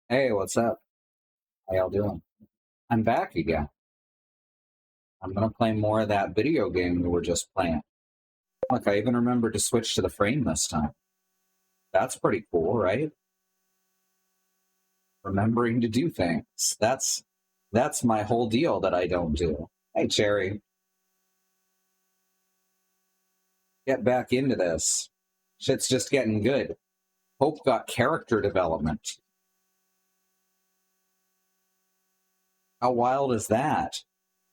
Hey, what's up? How y'all doing? I'm back again. I'm gonna play more of that video game we were just playing. Look, I even remembered to switch to the frame this time. That's pretty cool, right? Remembering to do things. That's my whole deal that I don't do. Hey, Cherry, get back into this. Shit's just getting good. Hope got character development. How wild is that?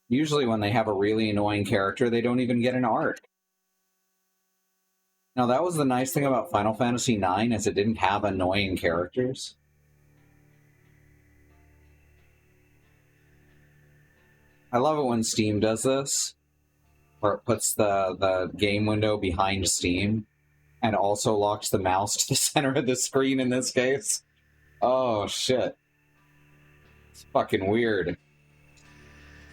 Usually when they have a really annoying character, they don't even get an arc. Now, that was the nice thing about Final Fantasy IX, is it didn't have annoying characters. I love it when Steam does this, where it puts the game window behind Steam, and also locks the mouse to the center of the screen in this case. Oh, shit. It's fucking weird.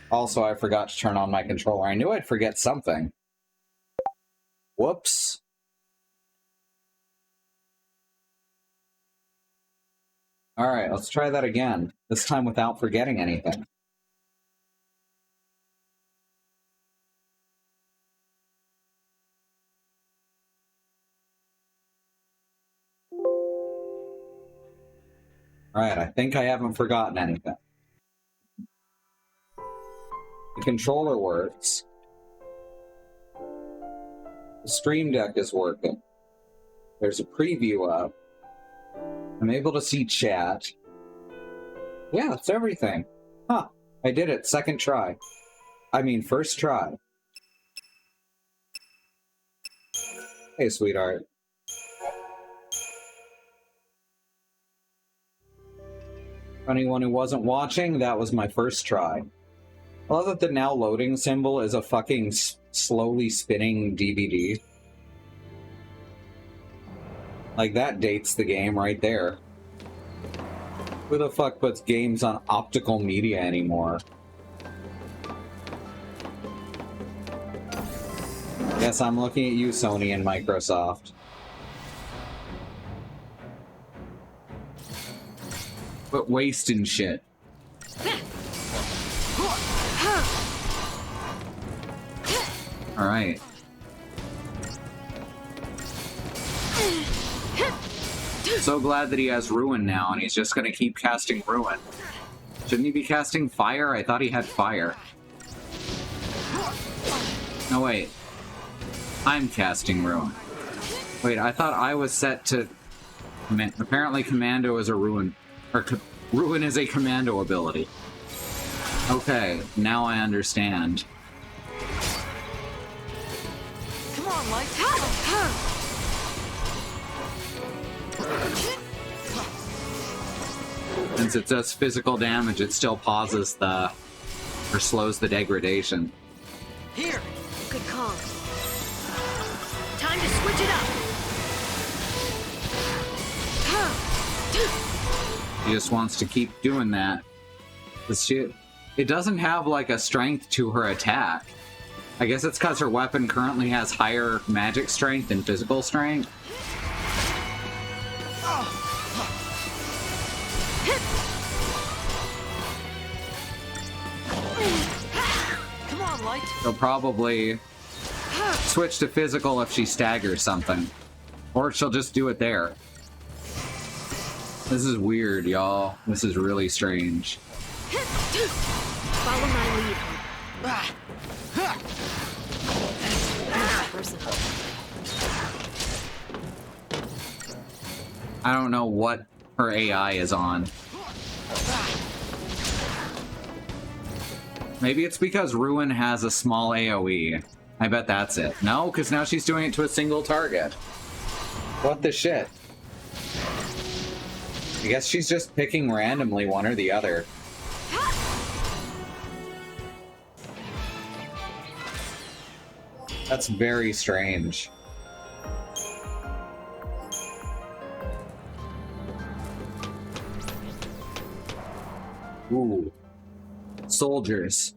Also, I forgot to turn on my controller. I knew I'd forget something. Whoops. Alright, let's try that again. This time without forgetting anything. Alright, I think I haven't forgotten anything. The controller works. The Stream Deck is working. There's a preview up. I'm able to see chat. Yeah, that's everything. Huh. I did it. Second try. I mean, first try. Hey, sweetheart. For anyone who wasn't watching, that was my first try. I love that the now loading symbol is a fucking slowly spinning DVD. Like, that dates the game right there. Who the fuck puts games on optical media anymore? Yes, I'm looking at you, Sony and Microsoft. But wasting shit. Alright. So glad that he has Ruin now, and he's just gonna keep casting Ruin. Shouldn't he be casting Fire? I thought he had Fire. No, wait. I'm casting Ruin. Wait, I thought I was set to... Apparently Commando is a Ruin... Or Ruin is a Commando ability. Okay, now I understand. Come on, Light! Since it does physical damage, it still pauses the... or slows the degradation. Here! Good call. Time to switch it up! He just wants to keep doing that. It doesn't have, like, a strength to her attack. I guess it's because her weapon currently has higher magic strength than physical strength. Come on, Light. She'll probably switch to physical if she staggers something. Or she'll just do it there. This is weird, y'all. This is really strange. Follow my lead. I don't know what her AI is on. Maybe it's because Ruin has a small AoE. I bet that's it. No, because now she's doing it to a single target. What the shit? I guess she's just picking randomly one or the other. That's very strange. Ooh. Soldiers.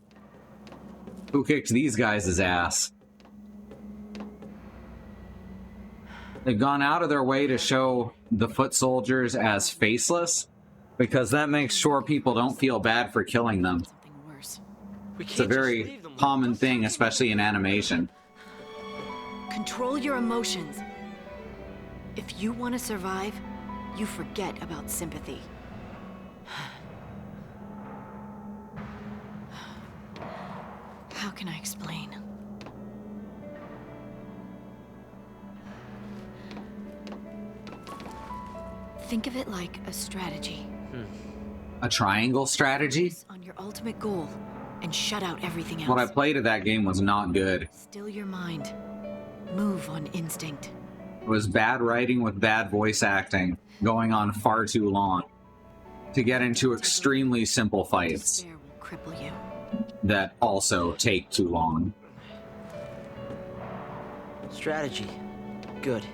Who kicked these guys' ass? They've gone out of their way to show the foot soldiers as faceless, Because that makes sure people don't feel bad for killing them. Something worse. It's a very common thing, especially in animation. Control your emotions. If you want to survive, you forget about sympathy. How can I explain? Think of it like a strategy. A triangle strategy? Focus on your ultimate goal and shut out everything else. What I played of that game was not good. Still your mind. Move on instinct. It was bad writing with bad voice acting, going on far too long, to get into extremely simple fights Despair will cripple you. that also take too long. Strategy. Good.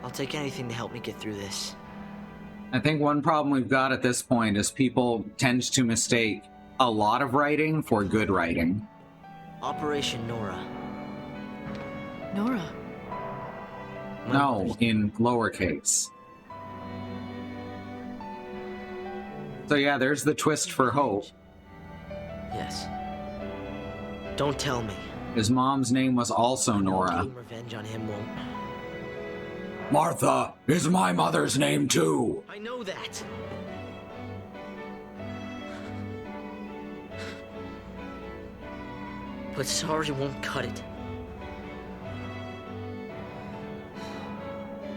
I'll take anything to help me get through this. I think one problem we've got at this point is people tend to mistake a lot of writing for good writing. Operation Nora. Nora. My No, mother's- in lowercase. So yeah, there's the twist for Hope. Yes. Don't tell me. His mom's name was also Nora. Getting revenge on him won't. Martha is my mother's name too. I know that. But sorry won't cut it.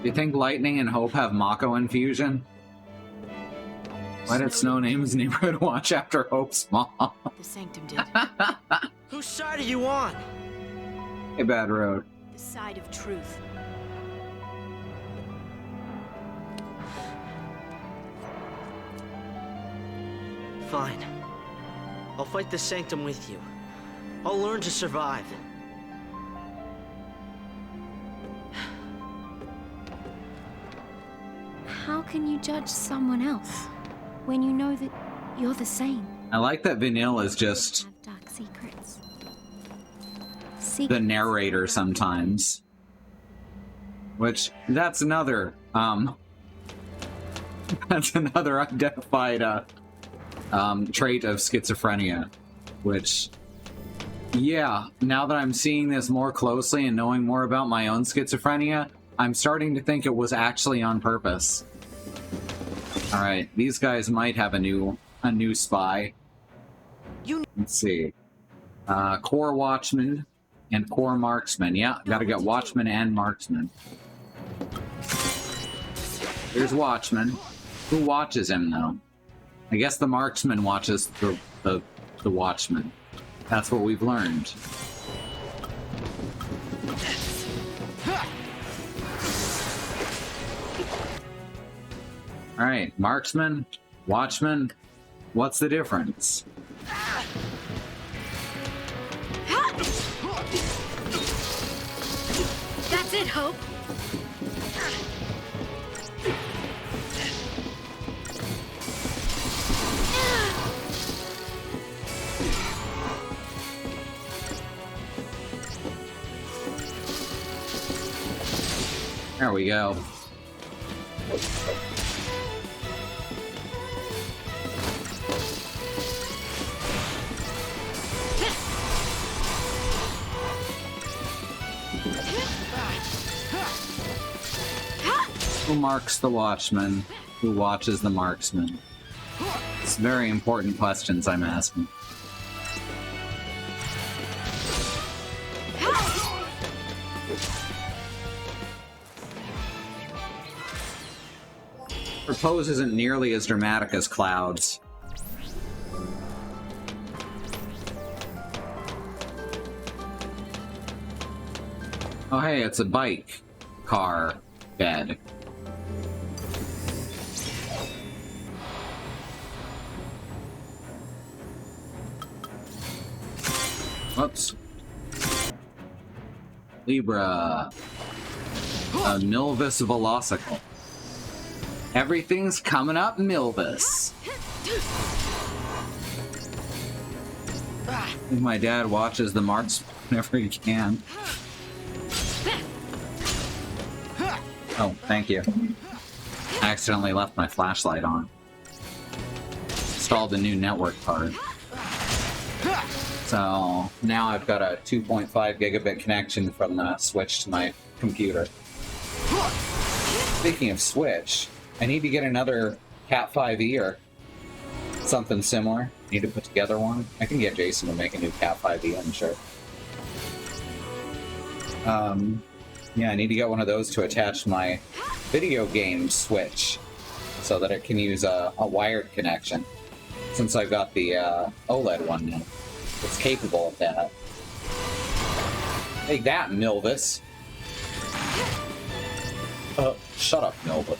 You think Lightning and Hope have Mako infusion? Why did Snow name his neighborhood watch after Hope's mom? The Sanctum did. Whose side are you on? A bad road. The side of truth. Fine. I'll fight the Sanctum with you. I'll learn to survive. How can you judge someone else when you know that you're the same? I like that Vanille is just Have dark secrets. the narrator sometimes. Which, that's another identified trait of schizophrenia. Which, yeah, now that I'm seeing this more closely and knowing more about my own schizophrenia, I'm starting to think it was actually on purpose. Alright, these guys might have a new spy. Let's see. Core Watchman and Core Marksman. Yeah, gotta get Watchman and Marksman. Here's Watchman. Who watches him, though? I guess the Marksman watches the Watchman. That's what we've learned. Alright, Marksman, Watchman, what's the difference? That's it, Hope. There we go. Who marks the Watchman? Who watches the Marksman? It's very important questions I'm asking. Propose isn't nearly as dramatic as Clouds. Oh hey, it's a bike, car, bed. Whoops. Libra. A Milvis Velocicle. Everything's coming up Milvis. I think my dad watches the marks whenever he can. Oh, thank you. I accidentally left my flashlight on. installed a new network card. So now I've got a 2.5 gigabit connection from the Switch to my computer. Speaking of Switch, I need to get another Cat 5e or something similar. Need to put together one. I can get Jason to make a new Cat 5e, I'm sure. Yeah, I need to get one of those to attach to my video game Switch so that it can use a wired connection. Since I've got the OLED one now. It's capable of that. Take that, Milvis. Shut up, Milvis.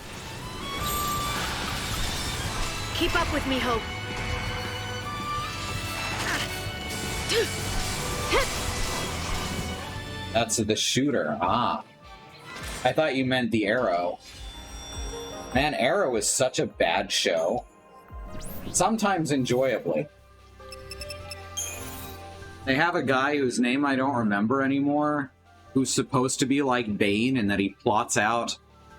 Keep up with me, Hope. That's the shooter. Ah. I thought you meant the Arrow. Man, Arrow is such a bad show. Sometimes enjoyably. They have a guy whose name I don't remember anymore, who's supposed to be like Bane in that he plots out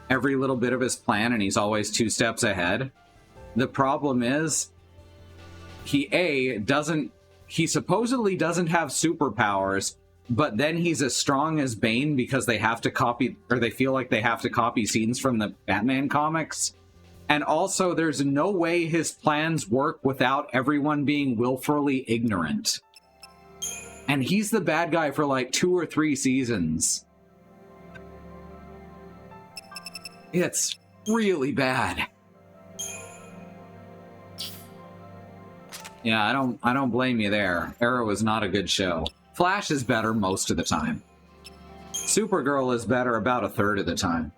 every little bit of his plan and he's always 2 steps ahead. The problem is, he supposedly doesn't have superpowers, but then he's as strong as Bane because they have to copy, or they feel like they have to copy scenes from the Batman comics. And also, there's no way his plans work without everyone being willfully ignorant. And he's the bad guy for like 2 or 3 seasons. It's really bad. Yeah, I don't blame you there. Arrow is not a good show. Flash is better most of the time. Supergirl is better about a third of the time.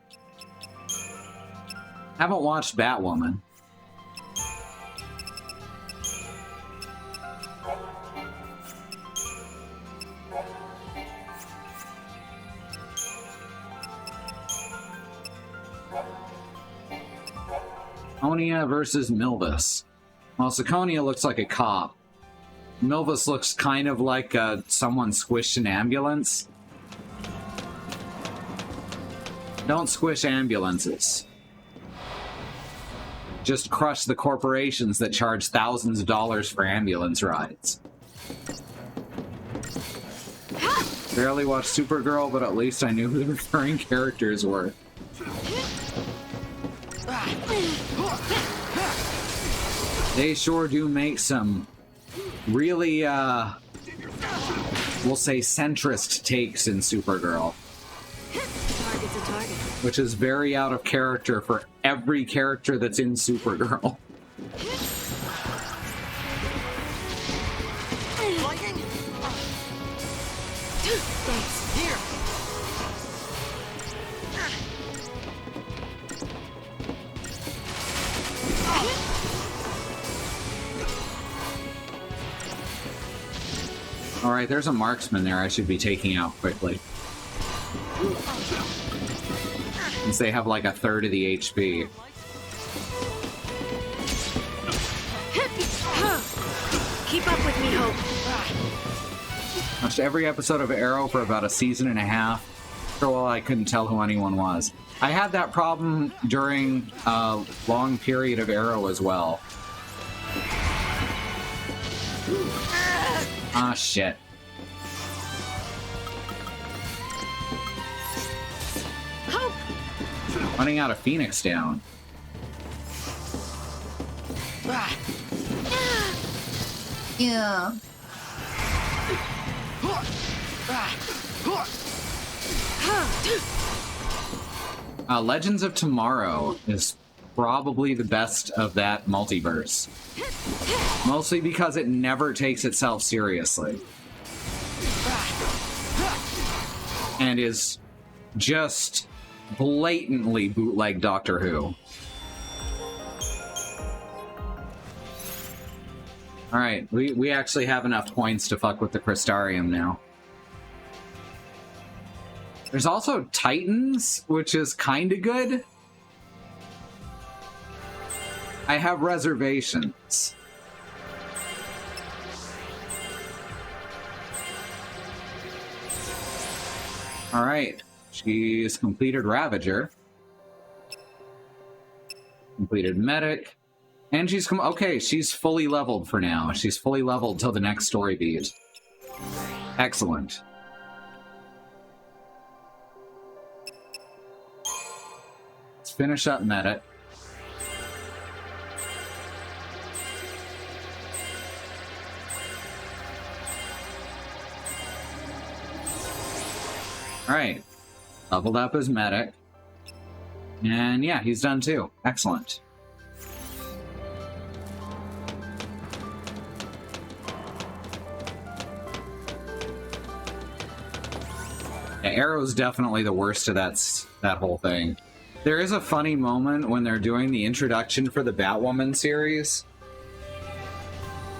Haven't watched Batwoman. Sakonia versus Milvis. Well, Sakonia looks like a cop. Milvis looks kind of like someone squished an ambulance. Don't squish ambulances. Just crush the corporations that charge thousands of dollars for ambulance rides. Barely watched Supergirl, but at least I knew who the recurring characters were. They sure do make some really, we'll say centrist takes in Supergirl. Target's a target. Which is very out of character for every character that's in Supergirl. Thanks. Here. Alright, there's a marksman there I should be taking out quickly. Since they have like a third of the HP. Keep up with me, Hope. Watched every episode of Arrow for about a season and a half. For a while, I couldn't tell who anyone was. I had that problem during a long period of Arrow as well. Ah, shit. Hope! Running out of Phoenix down. Yeah. Legends of Tomorrow is probably the best of that multiverse. Mostly because it never takes itself seriously. And is just blatantly bootleg Doctor Who. Alright, we actually have enough coins to fuck with the Crystarium now. There's also Titans, which is kinda good. I have reservations. Alright, she's completed Ravager. Completed Medic. And she's okay, she's fully leveled for now. She's fully leveled till the next story beat. Excellent. Let's finish up Medic. Alright. Leveled up as Medic. And yeah, he's done too. Excellent. Yeah, Arrow's definitely the worst of that whole thing. There is a funny moment when they're doing the introduction for the Batwoman series,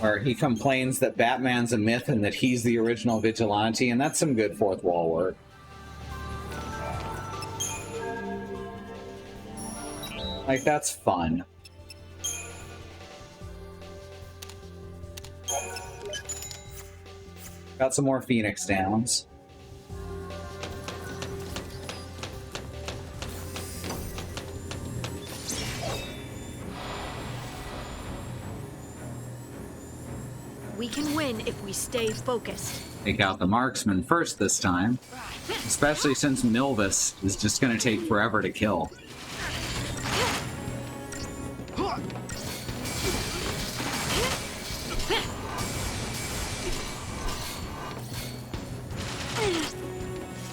where he complains that Batman's a myth and that he's the original vigilante, and that's some good fourth wall work. Like, that's fun. Got some more Phoenix Downs. We can win if we stay focused. Take out the marksman first this time, especially since Milvis is just going to take forever to kill.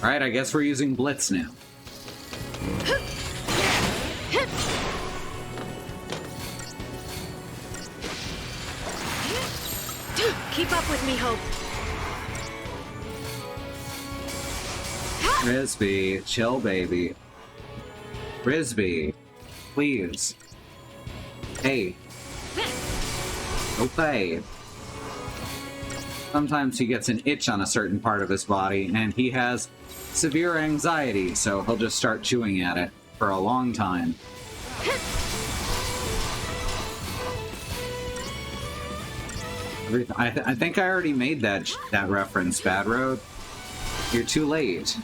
Alright, I guess we're using Blitz now. Keep up with me, Hope. Frisbee, chill, baby. Frisbee, please. Hey. Okay. Sometimes he gets an itch on a certain part of his body, and he has severe anxiety, so he'll just start chewing at it for a long time. I think I already made that reference, Bad Road. You're too late.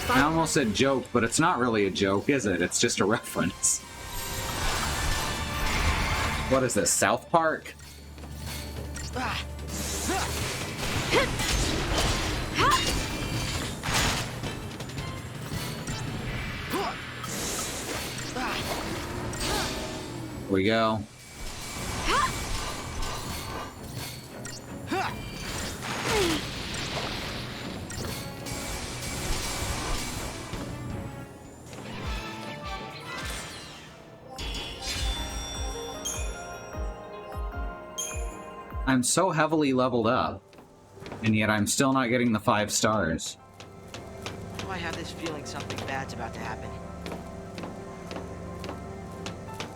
I almost said joke, but it's not really a joke, is it? It's just a reference. What is this, South Park? Here we go. I'm so heavily leveled up, and yet I'm still not getting the 5 stars. Do I have this feeling something bad's about to happen?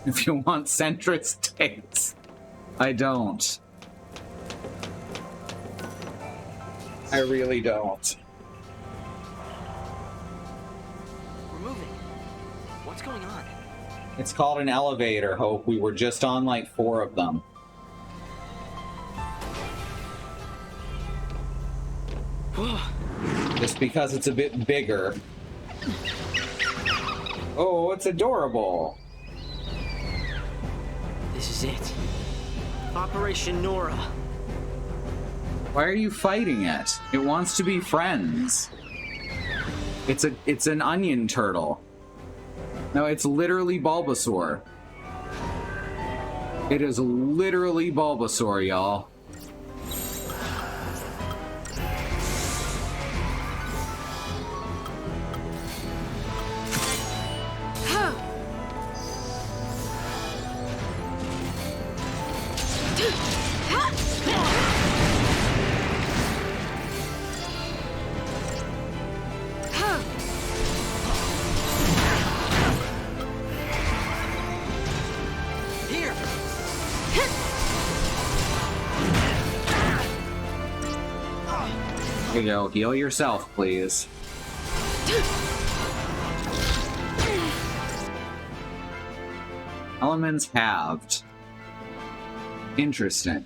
If you want centrist takes, I don't. I really don't. We're moving. What's going on? It's called an elevator, Hope. We were just on like 4 of them. Just because it's a bit bigger. Oh, it's adorable. This is it. Operation Nora. Why are you fighting it? It wants to be friends. It's an onion turtle. No, it's literally Bulbasaur. It is literally Bulbasaur, y'all. Here you go. Heal yourself, please. Elements halved. Interesting.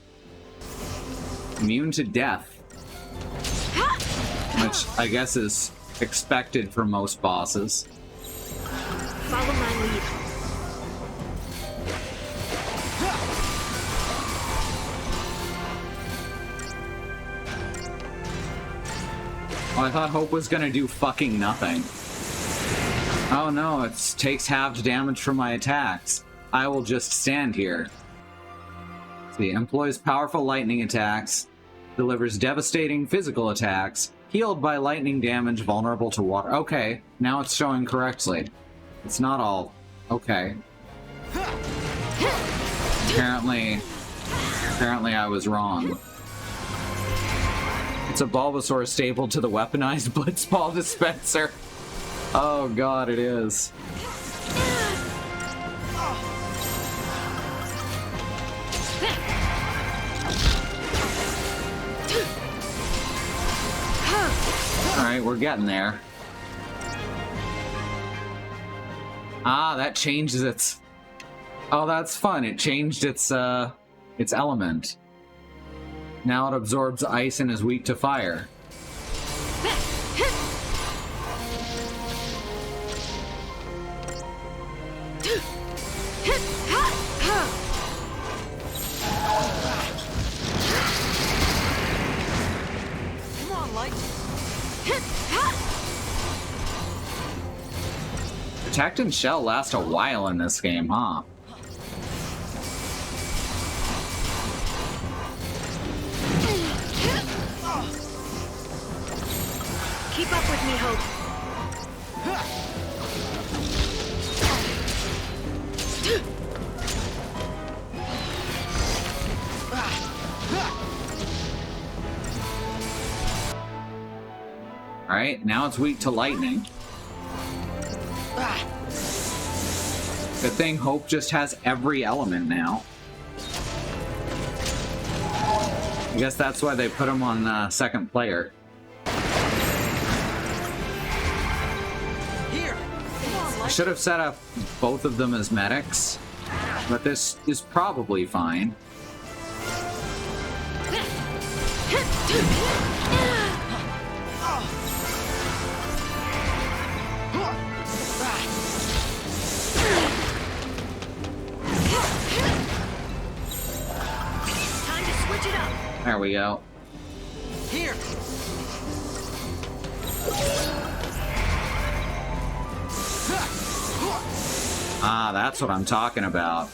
Immune to death. Which I guess is expected for most bosses. Follow my lead. Oh, I thought Hope was gonna do fucking nothing. Oh no, it takes halved damage from my attacks. I will just stand here. See, employs powerful lightning attacks, delivers devastating physical attacks, healed by lightning damage, vulnerable to water. Okay, now it's showing correctly. It's not all okay. Apparently I was wrong. It's a Bulbasaur stapled to the weaponized Blitzball dispenser. Oh god, it is. Alright, we're getting there. Ah, that changes its... Oh, that's fun. It changed its element. Now it absorbs ice and is weak to fire. Come on, Light. Protect and Shell last a while in this game, huh? Keep up with me, Hope. Alright, now it's weak to lightning. Good thing Hope just has every element now. I guess that's why they put him on second player. Here. Come on, I Light. should have set up both of them as medics, but this is probably fine. Time to switch it up. There we go. Here. Ah, that's what I'm talking about.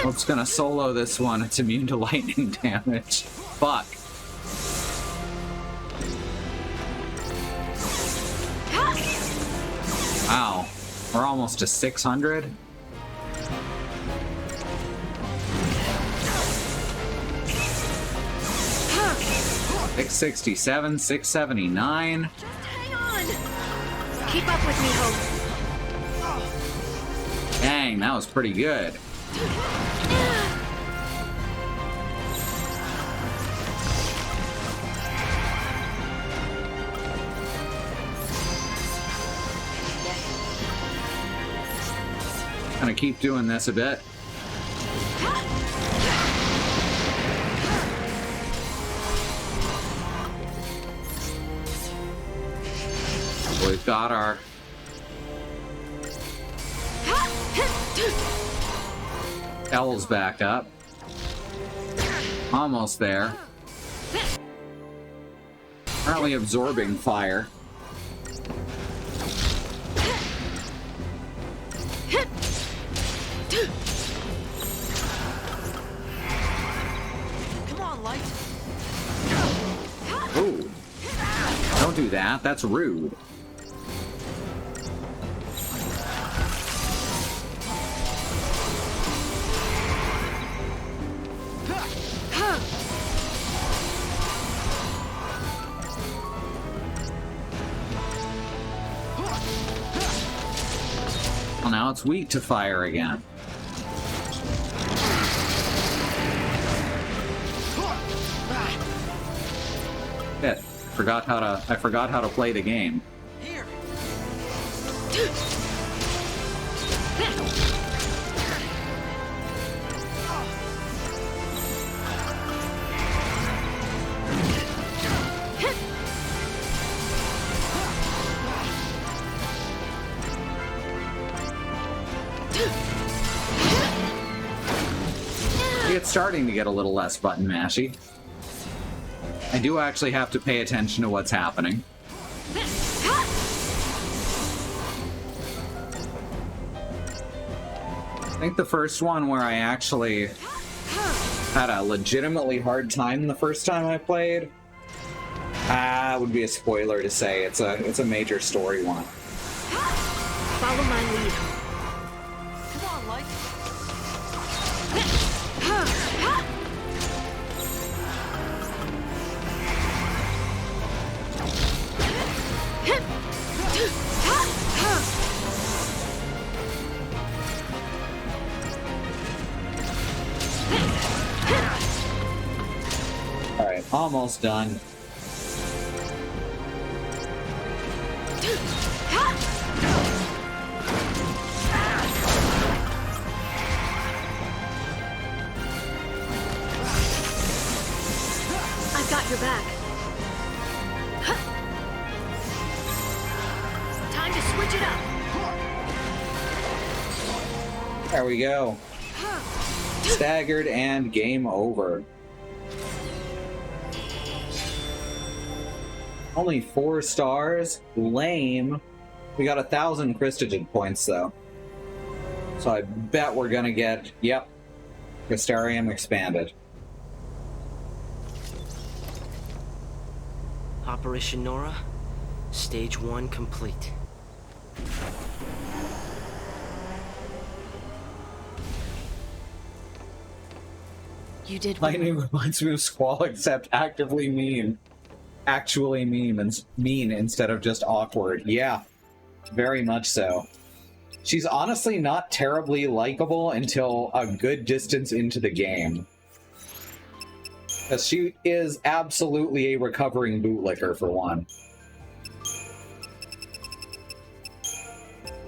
Hope's gonna solo this one. It's immune to lightning damage. Fuck. Wow. We're almost to 600. $667, $679. Just hang on. Keep up with me, Hope. Dang, that was pretty good. Gonna keep doing this a bit. We've got our L's back up. Almost there. Currently absorbing fire. Come on, Light. Ooh. Don't do that. That's rude. Well, now it's weak to fire again. Shit. I forgot how to play the game. Here. It's starting to get a little less button mashy. I do actually have to pay attention to what's happening. I think the first one where I actually had a legitimately hard time the first time I played, would be a spoiler to say. It's a major story one. Follow my lead. Come on, Light. Alright, almost done. I've got your back. Time to switch it up. There we go. Staggered and game over. Only 4 stars? Lame. We got 1,000 Christogen points, though. So I bet we're gonna get, yep, Crystarium expanded. Operation Nora, Stage 1 complete. You did well. Lightning reminds me of Squall, except actively mean. Actually mean instead of just awkward. Yeah, very much so. She's honestly not terribly likable until a good distance into the game. Because she is absolutely a recovering bootlicker, for one.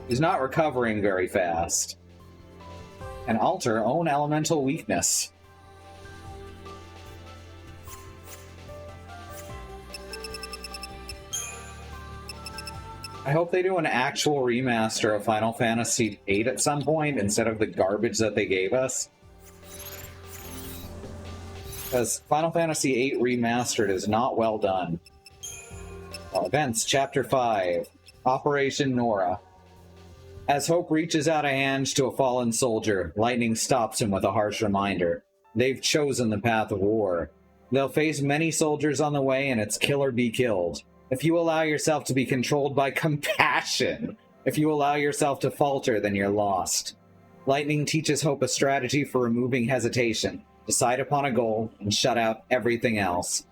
She's not recovering very fast. And alter own elemental weakness. I hope they do an actual remaster of Final Fantasy VIII at some point instead of the garbage that they gave us. Because Final Fantasy VIII Remastered is not well done. Events, Chapter 5, Operation Nora. As Hope reaches out a hand to a fallen soldier, Lightning stops him with a harsh reminder. They've chosen the path of war. They'll face many soldiers on the way, and it's kill or be killed. If you allow yourself to be controlled by compassion, if you allow yourself to falter, then you're lost. Lightning teaches Hope a strategy for removing hesitation. Decide upon a goal, and shut out everything else.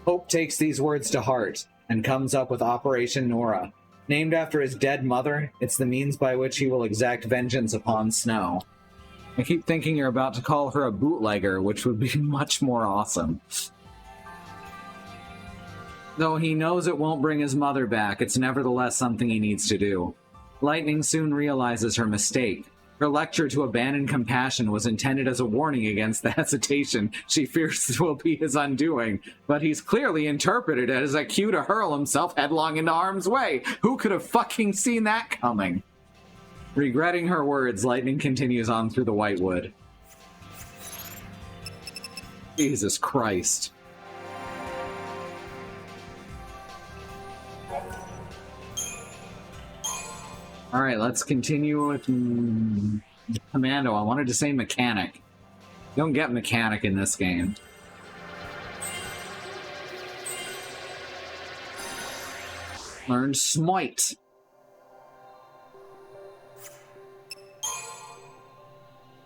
Hope takes these words to heart, and comes up with Operation Nora. Named after his dead mother, it's the means by which he will exact vengeance upon Snow. I keep thinking you're about to call her a bootlegger, which would be much more awesome. Though he knows it won't bring his mother back, it's nevertheless something he needs to do. Lightning soon realizes her mistake. Her lecture to abandon compassion was intended as a warning against the hesitation she fears will be his undoing, but he's clearly interpreted it as a cue to hurl himself headlong into harm's way. Who could have fucking seen that coming? Regretting her words, Lightning continues on through the Whitewood. Jesus Christ. Alright, let's continue with Commando. I wanted to say Mechanic. You don't get Mechanic in this game. Learn Smite.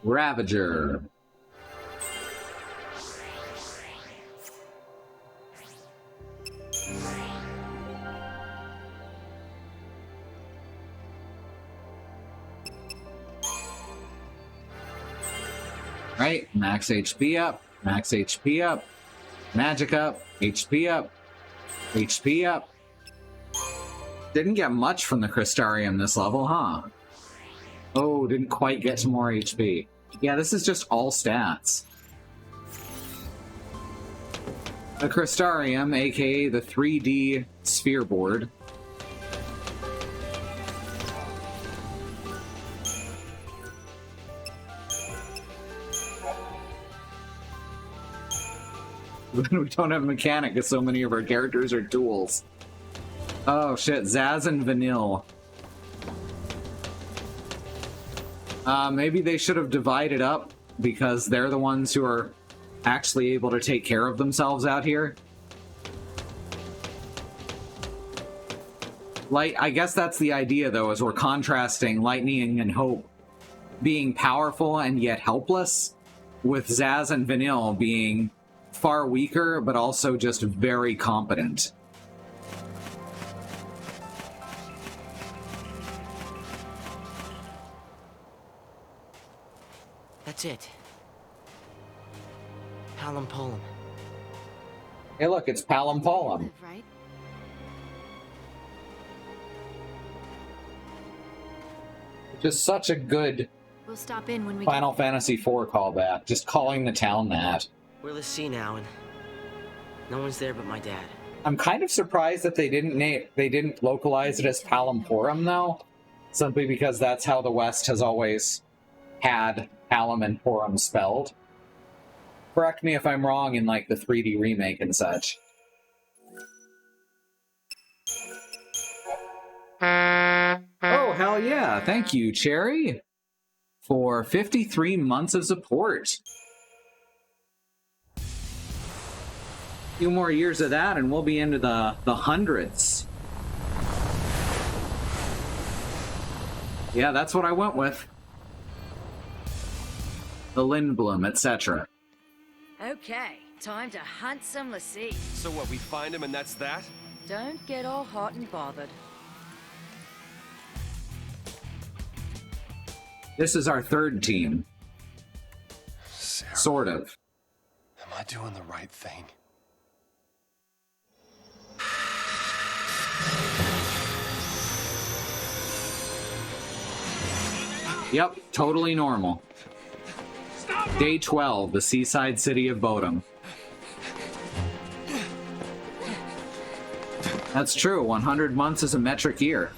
Ravager. Right, max HP up, max HP up, magic up, HP up, HP up. Didn't get much from the Crystarium this level, huh? Oh, didn't quite get to more HP. Yeah, this is just all stats. The Crystarium, aka the 3D sphere board. We don't have a mechanic because so many of our characters are tools. Oh shit, Zaz and Vanille. Maybe they should have divided up because they're the ones who are actually able to take care of themselves out here. I guess that's the idea, though, is we're contrasting Lightning and Hope being powerful and yet helpless, with Zaz and Vanille being far weaker, but also just very competent. That's it. Palom Polum. Hey, look, it's Palom Polum. Right? Just such a good We'll stop in when we Final Fantasy IV callback. Just calling the town that. We're the sea now, and no one's there but my dad. I'm kind of surprised that they didn't localize it as Palamporum, though, simply because that's how the West has always had Palom and Porum spelled. Correct me if I'm wrong in like the 3D remake and such. Oh, hell yeah. Thank you, Cherry, for 53 months of support. A few more years of that and we'll be into the hundreds. Yeah, that's what I went with. The Lindblom, etc. Okay, time to hunt some lassie. So what, we find him and that's that? Don't get all hot and bothered. This is our third team. Sarah, Sort of. am I doing the right thing? Yep, totally normal. Day 12, the seaside city of Bodom. That's true, 100 months is a metric year.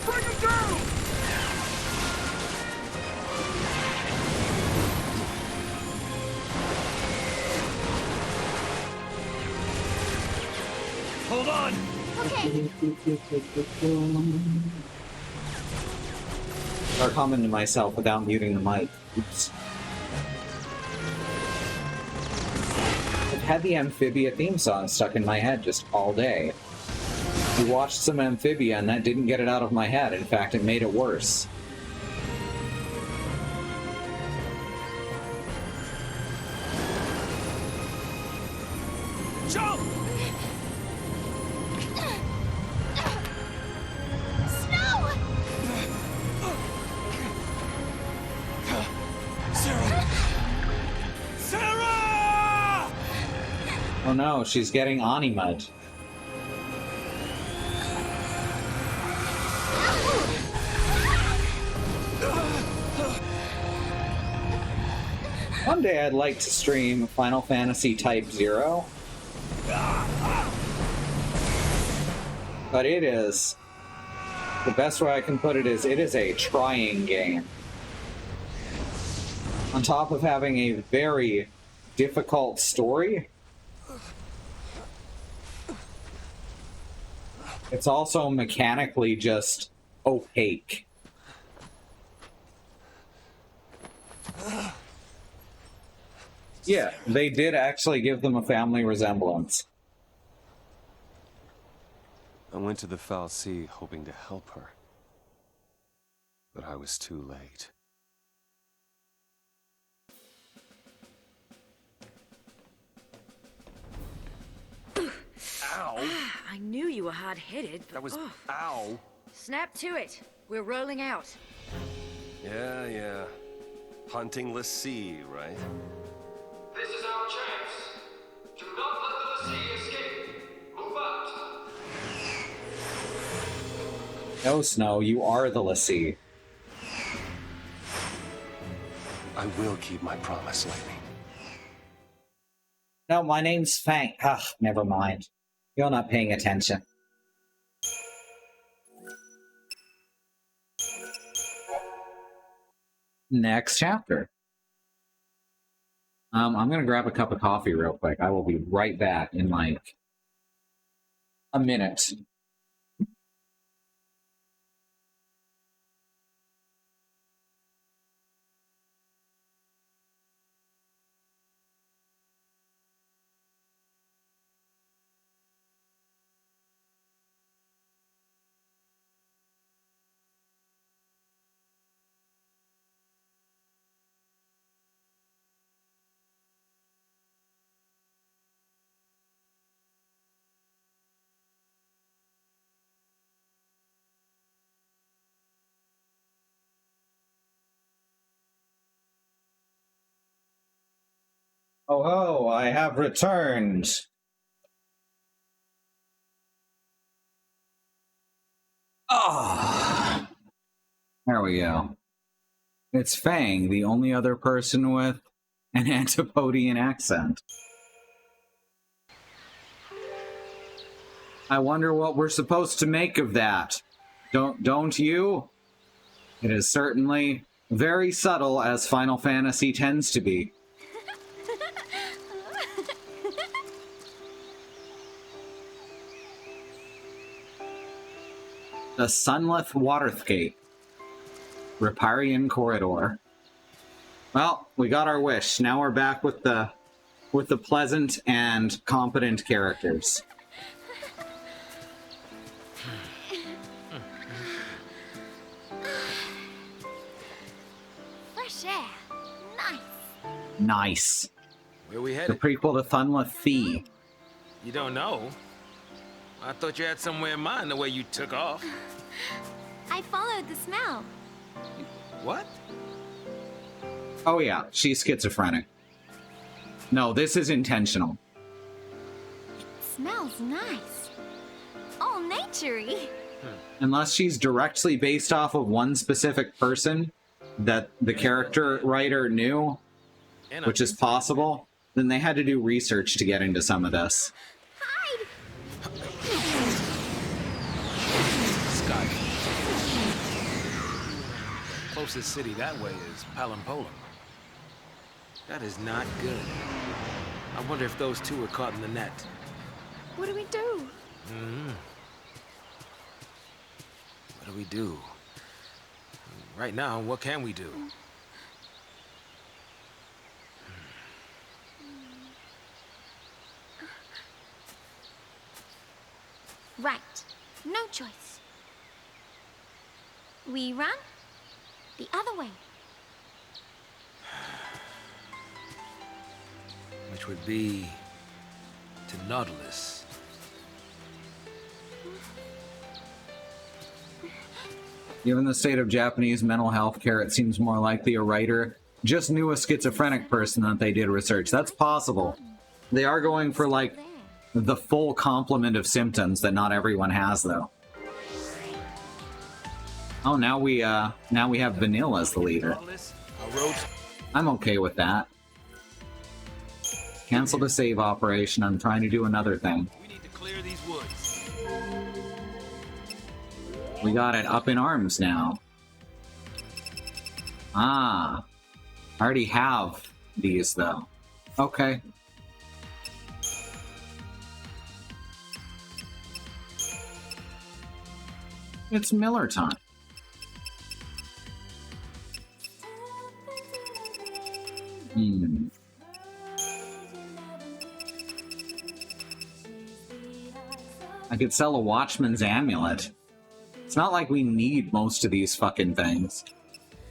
Bring him down! Hold on! Start humming to myself without muting the mic. Oops. I've had the Amphibia theme song stuck in my head just all day. We watched some Amphibia and that didn't get it out of my head. In fact, it made it worse. Jump! Sarah! Sarah! Oh no, she's getting Animud. One day I'd like to stream Final Fantasy Type 0. But it is... The best way I can put it is a trying game. On top of having a very difficult story, it's also mechanically just opaque. Yeah, they did actually give them a family resemblance. I went to the Foul Sea hoping to help her. But I was too late. Ow! I knew you were hard-headed, but That was... Ow! snap to it. We're rolling out. Yeah. Hunting-less sea, right? This is our chance. Do not let the sea No, Snow, you are the lessee. I will keep my promise, Lightning. No, my name's Fang. Ugh, never mind. You're not paying attention. Next chapter. I'm gonna grab a cup of coffee real quick. I will be right back in like a minute. Oh ho, I have returned. Ah, there we go. It's Fang, the only other person with an Antipodian accent. I wonder what we're supposed to make of that. Don't you? It is certainly very subtle, as Final Fantasy tends to be. The Sunleth Waterscape. Riparian Corridor. Well, we got our wish. Now we're back with the pleasant and competent characters. Fresh air. Nice. Nice. Where we The headed? prequel to Thunleth Fee. You don't know? I thought you had somewhere in mind the way you took off. I followed the smell. What? Oh yeah, she's schizophrenic. No, this is intentional. Smells nice. All naturey. Unless she's directly based off of one specific person that the character writer knew, which is possible, then they had to do research to get into some of this. Hide! Scott. Closest city that way is Palimpolim. That is not good. I wonder if those two were caught in the net. What do we do? What do we do? Right now, what can we do? Right. No choice. We run the other way. Which would be to Nautilus. Given the state of Japanese mental health care, it seems more likely a writer just knew a schizophrenic person that they did research. That's possible. They are going for, like, the full complement of symptoms that not everyone has, though. Oh, now we have Vanilla as the leader. Nautilus, our roads. I'm okay with that. Cancel the save operation. I'm trying to do another thing. We need to clear these woods. We got it up in arms now. Ah. I already have these, though. Okay. It's Miller time. I could sell a Watchman's Amulet. It's not like we need most of these fucking things.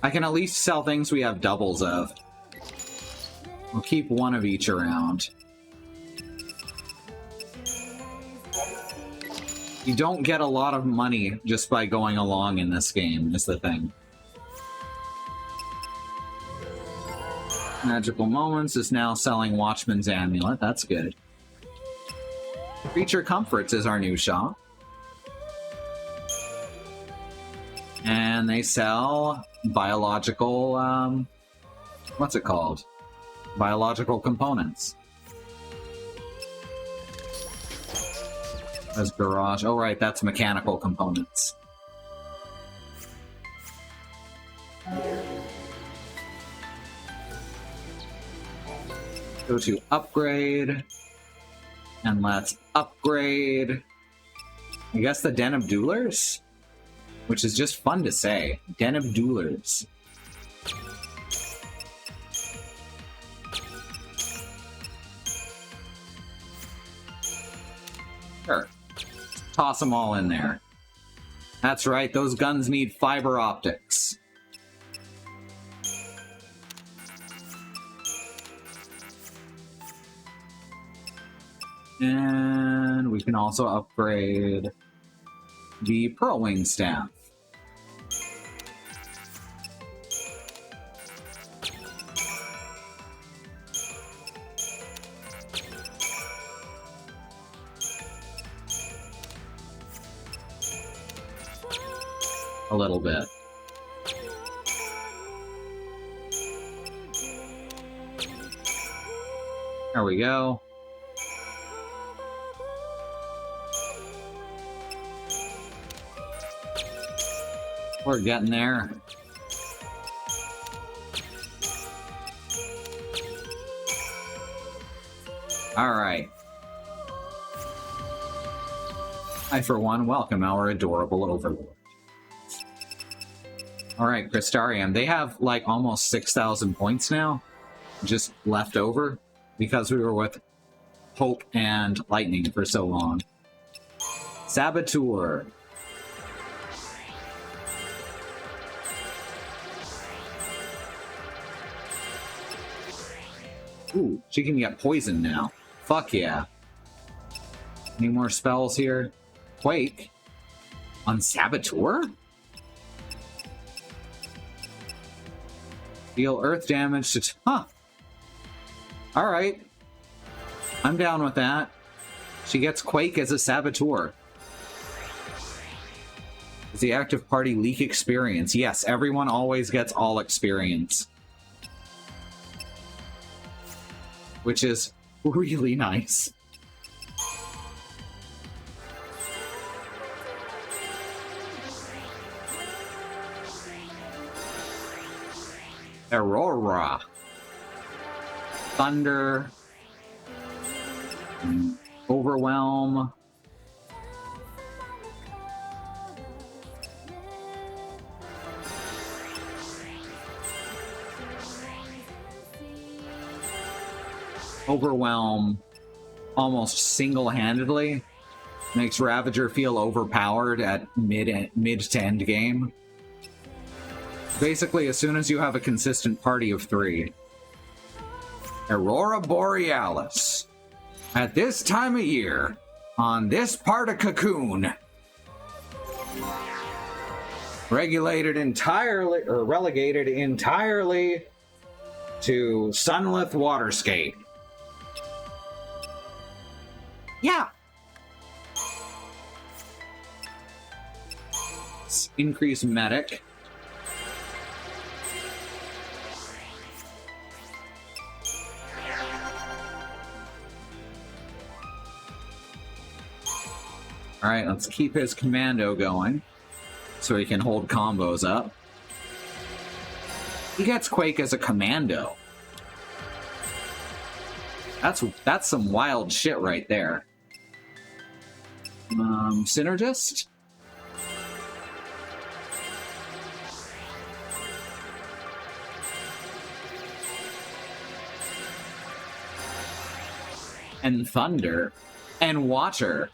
I can at least sell things we have doubles of. We'll keep one of each around. You don't get a lot of money just by going along in this game, is the thing. Magical Moments is now selling Watchman's Amulet. That's good. Creature Comforts is our new shop. And they sell biological, what's it called? Biological components. There's garage. Oh, right, that's mechanical components. Go to upgrade. And let's upgrade. I guess the Den of Duelers? Which is just fun to say. Den of Duelers. Sure. Toss them all in there. That's right, those guns need fiber optics. And we can also upgrade the Pearl Wing Staff. A little bit. There we go. We're getting there. All right. I, for one, welcome our adorable overlord. All right, Crystarium. They have like almost 6,000 points now, just left over because we were with Hope and Lightning for so long. Saboteur. Ooh, she can get poisoned now. Fuck yeah. Any more spells here? Quake? On Saboteur? Deal earth damage to... Huh. Alright. I'm down with that. She gets Quake as a Saboteur. Is the active party leak experience? Yes, everyone always gets all experience. Which is really nice. Aurora. Thunder. Overwhelm. Overwhelm almost single-handedly makes Ravager feel overpowered at mid to end game. Basically, as soon as you have a consistent party of 3. Aurora Borealis. At this time of year, on this part of Cocoon, relegated entirely to Sunlith Waterskate. Yeah. Increase medic. Alright, let's keep his commando going so he can hold combos up. He gets Quake as a commando. That's some wild shit right there. Synergist? And Thunder. And Watcher.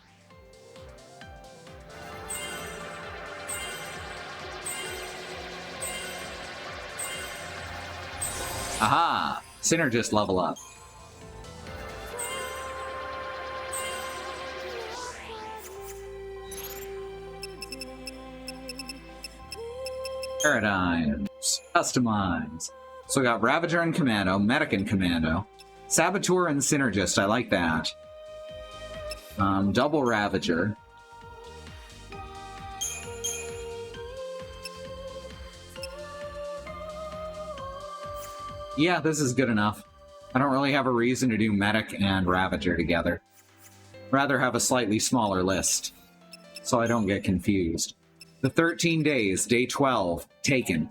Aha! Synergist level up. Paradigms. Customize. So we got Ravager and Commando, Medic and Commando, Saboteur and Synergist, I like that. Double Ravager. Yeah, this is good enough. I don't really have a reason to do Medic and Ravager together. Rather have a slightly smaller list, so I don't get confused. The 13 days, day 12, taken.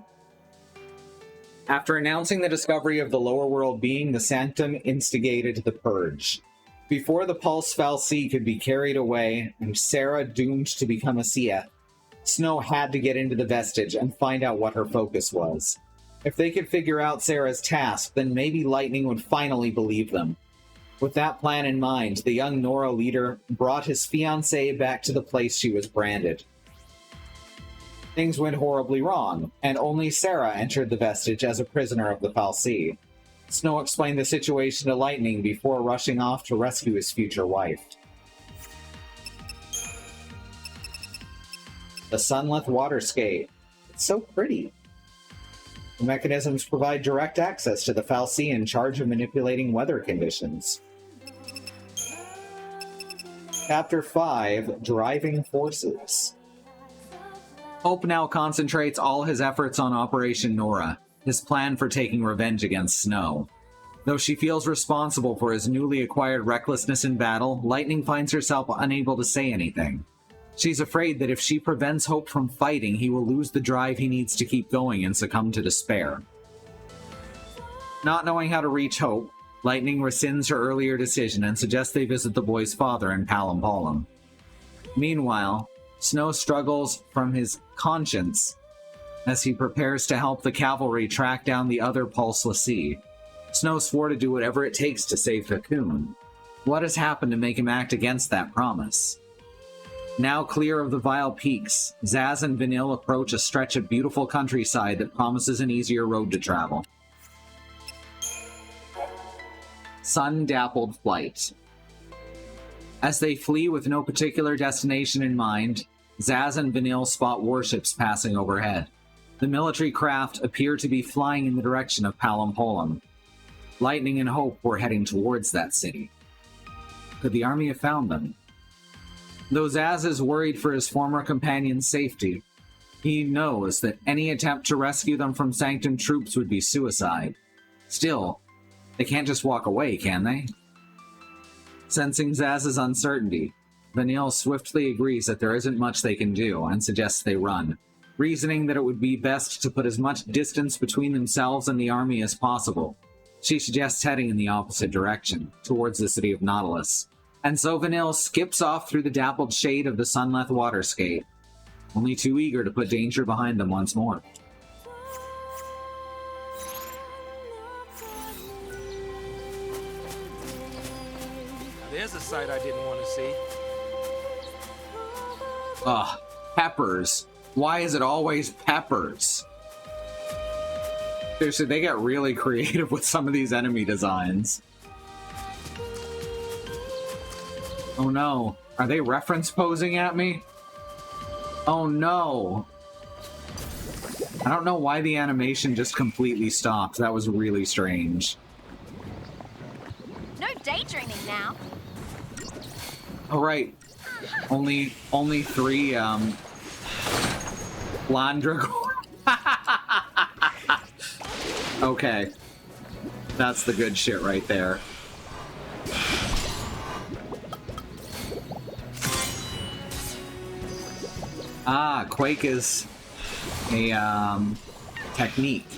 After announcing the discovery of the lower world being, the Sanctum instigated the Purge. Before the Pulse fal'Cie could be carried away, and Sarah doomed to become a Sieth, Snow had to get into the Vestige and find out what her focus was. If they could figure out Sarah's task, then maybe Lightning would finally believe them. With that plan in mind, the young Nora leader brought his fiancée back to the place she was branded. Things went horribly wrong, and only Sarah entered the Vestige as a prisoner of the fal'Cie. Snow explained the situation to Lightning before rushing off to rescue his future wife. The Sunleth Waterscape. It's so pretty. The mechanisms provide direct access to the fal'Cie in charge of manipulating weather conditions. Chapter 5, Driving Forces. Hope now concentrates all his efforts on Operation Nora, his plan for taking revenge against Snow. Though she feels responsible for his newly acquired recklessness in battle, Lightning finds herself unable to say anything. She's afraid that if she prevents Hope from fighting, he will lose the drive he needs to keep going and succumb to despair. Not knowing how to reach Hope, Lightning rescinds her earlier decision and suggests they visit the boy's father in Palampolum. Meanwhile, Snow struggles from his conscience as he prepares to help the cavalry track down the other Pulse l'Cie. Snow swore to do whatever it takes to save Cocoon. What has happened to make him act against that promise? Now clear of the vile peaks, Zaz and Vanille approach a stretch of beautiful countryside that promises an easier road to travel. Sun-dappled flight. As they flee with no particular destination in mind, Zaz and Vanille spot warships passing overhead. The military craft appear to be flying in the direction of Palampolum. Lightning and Hope were heading towards that city. Could the army have found them? Though Zaz is worried for his former companion's safety, he knows that any attempt to rescue them from Sanctum troops would be suicide. Still, they can't just walk away, can they? Sensing Zaz's uncertainty, Vanille swiftly agrees that there isn't much they can do and suggests they run, reasoning that it would be best to put as much distance between themselves and the army as possible. She suggests heading in the opposite direction, towards the city of Nautilus. And so Vanille skips off through the dappled shade of the Sunleth Waterscape, only too eager to put danger behind them once more. There's a sight I didn't want to see. Ugh, peppers. Why is it always peppers? Seriously, they get really creative with some of these enemy designs. Oh no. Are they reference posing at me? Oh no. I don't know why the animation just completely stopped. That was really strange. No daydreaming now. Oh right. Only 3 Landragor. Okay. That's the good shit right there. Ah, Quake is a technique.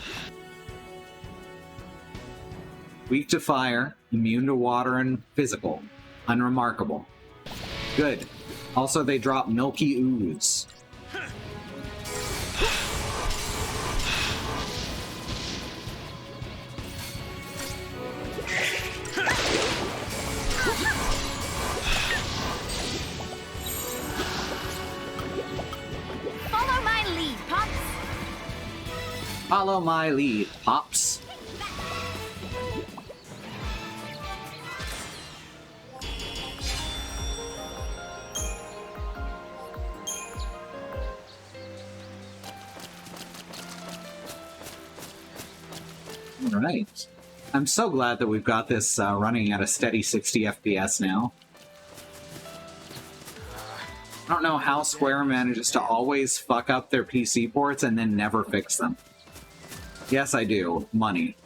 Weak to fire, immune to water and physical. Unremarkable. Good. Also, they drop milky ooze. Follow my lead, Pops. Follow my lead, Pops. Alright. I'm so glad that we've got this running at a steady 60 FPS now. I don't know how Square manages to always fuck up their PC ports and then never fix them. Yes, I do. Money.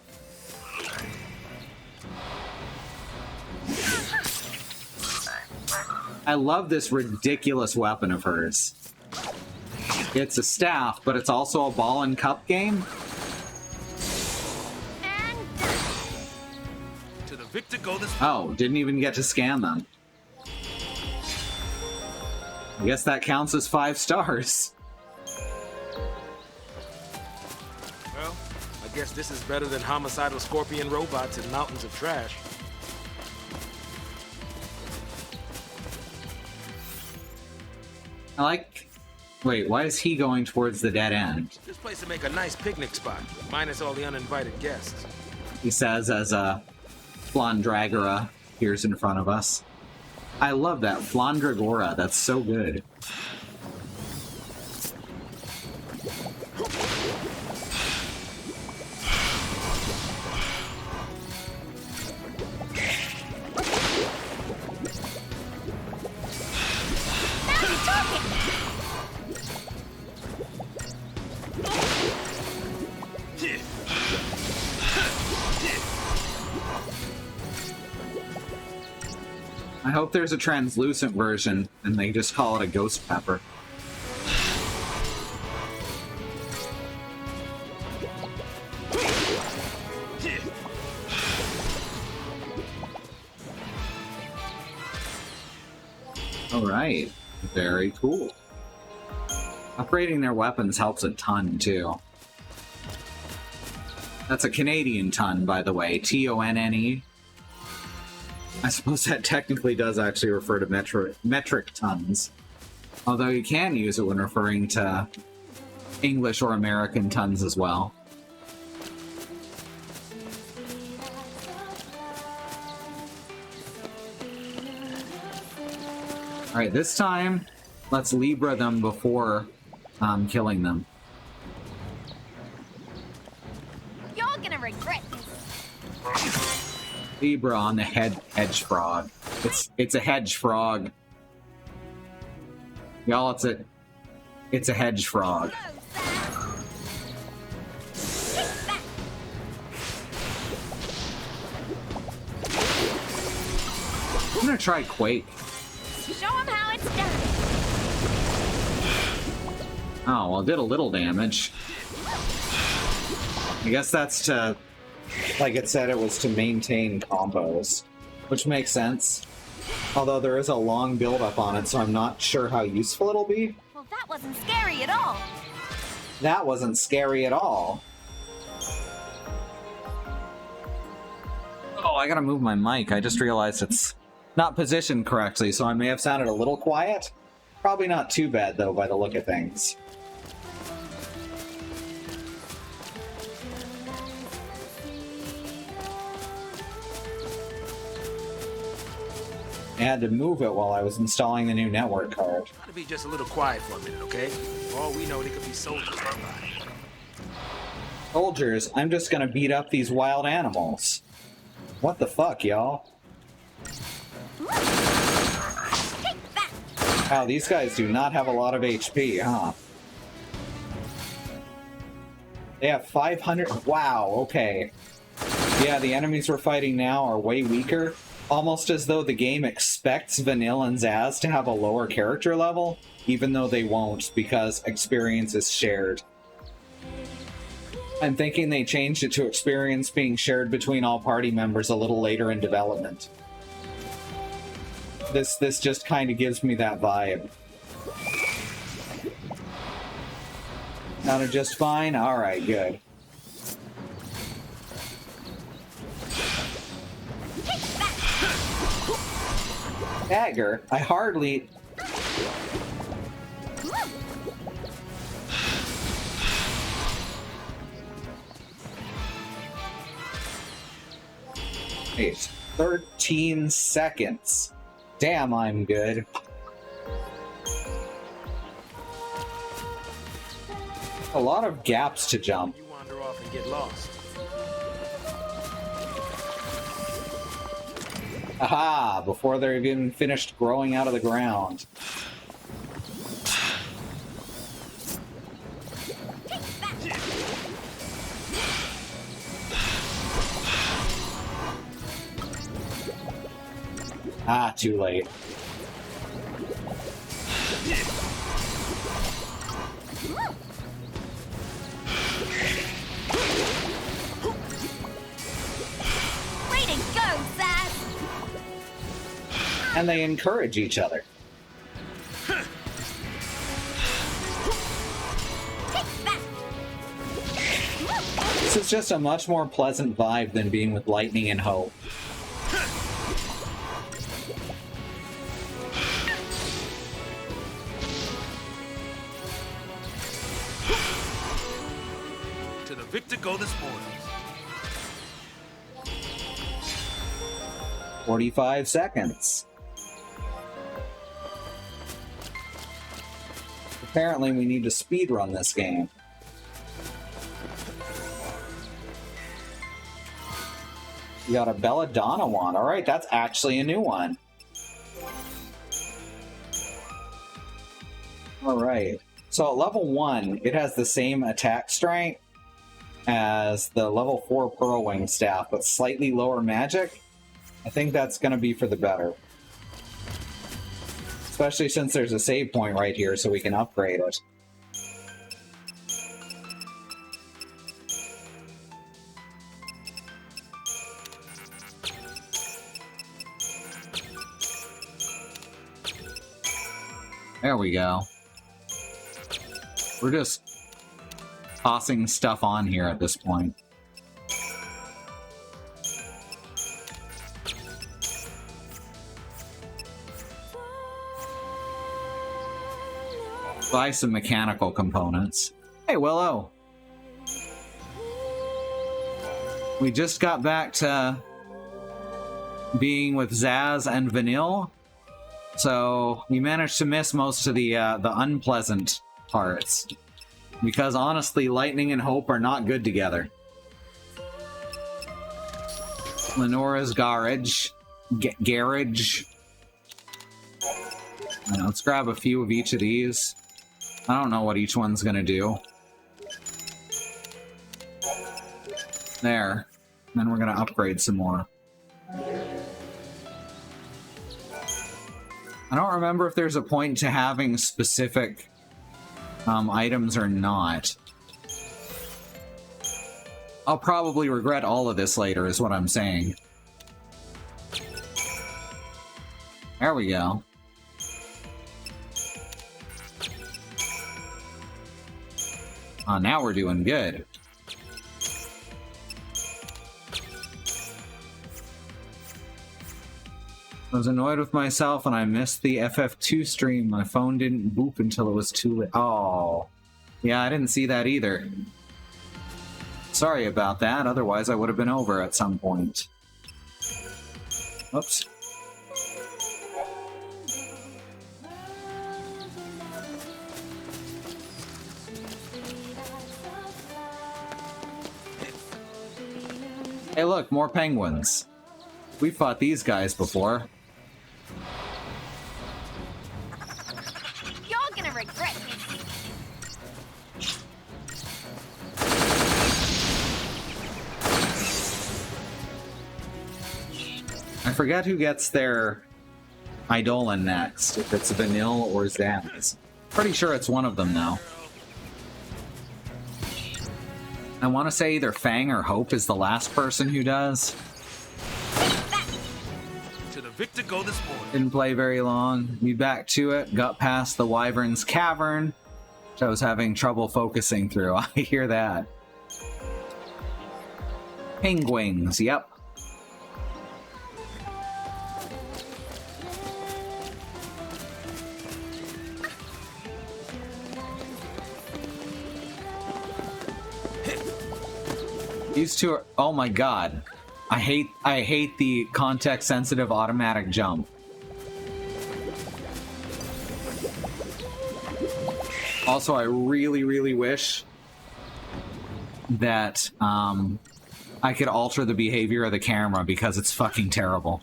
I love this ridiculous weapon of hers. It's a staff, but it's also a ball and cup game. To the victor go this. Oh, didn't even get to scan them. I guess that counts as 5 stars. Well, I guess this is better than homicidal scorpion robots and mountains of trash. I like... Wait, why is he going towards the dead end? This place would make a nice picnic spot, minus all the uninvited guests. He says as a Flandragora appears in front of us. I love that. Flandragora, that's so good. I hope there's a translucent version and they just call it a ghost pepper. Alright, very cool. Upgrading their weapons helps a ton too. That's a Canadian ton, by the way, T-O-N-N-E. I suppose that technically does actually refer to metric tons. Although you can use it when referring to English or American tons as well. Alright, this time, let's Libra them before killing them. You're gonna regret this. Libra on the hedge frog. It's a hedge frog. Y'all, it's a hedge frog. I'm gonna try Quake. Show 'em how it's done. Oh, well, it did a little damage. I guess that's to, like it said, it was to maintain combos, which makes sense. Although there is a long build-up on it, so I'm not sure how useful it'll be. Well, that wasn't scary at all. That wasn't scary at all. Oh, I gotta move my mic. I just realized it's not positioned correctly, so I may have sounded a little quiet. Probably not too bad, though, by the look of things. I had to move it while I was installing the new network card. Try to be just a little quiet for a minute, okay? For all we know, they could be soldiers nearby. Soldiers, I'm just gonna beat up these wild animals. What the fuck, y'all? Wow, these guys do not have a lot of HP, huh? They have 500... Wow, okay. Yeah, the enemies we're fighting now are way weaker. Almost as though the game expects Vanille and Zaz to have a lower character level, even though they won't, because experience is shared. I'm thinking they changed it to experience being shared between all party members a little later in development. This just kind of gives me that vibe. Sounded just fine? Alright, good. Dagger? I hardly... Wait, 13 seconds. Damn, I'm good. A lot of gaps to jump. You wander off and get lost. Aha! Before they're even finished growing out of the ground. Ah, too late. Way to go, Zaz! And they encourage each other. This is just a much more pleasant vibe than being with Lightning and Hope. To the victor go the spoils. 45 seconds. Apparently we need to speedrun this game. You got a Belladonna one. Alright, that's actually a new one. Alright. So at level 1, it has the same attack strength as the level 4 Pearl Wing Staff, but slightly lower magic. I think that's going to be for the better. Especially since there's a save point right here, so we can upgrade it. There we go. We're just tossing stuff on here at this point. Buy some mechanical components. Hey, Willow! We just got back to being with Zaz and Vanille, so we managed to miss most of the unpleasant parts. Because honestly, Lightning and Hope are not good together. Lenora's garage. Garage. Let's grab a few of each of these. I don't know what each one's gonna do. There. Then we're gonna upgrade some more. I don't remember if there's a point to having specific items or not. I'll probably regret all of this later, is what I'm saying. There we go. Now we're doing good. I was annoyed with myself and I missed the FF2 stream. My phone didn't boop until it was too late. Oh. Yeah, I didn't see that either. Sorry about that, otherwise I would have been over at some point. Oops. Hey look, more penguins. We fought these guys before. You're gonna regret this. I forget who gets their Eidolon next, if it's Vanille or Zaz. Pretty sure it's one of them now. I want to say either Fang or Hope is the last person who does. To the victor go the spoils. Didn't play very long. We back to it. Got past the Wyvern's Cavern, which I was having trouble focusing through. I hear that. Penguins, yep. These two are, oh my god. I hate the context-sensitive automatic jump. Also, I really, really wish that I could alter the behavior of the camera because it's fucking terrible.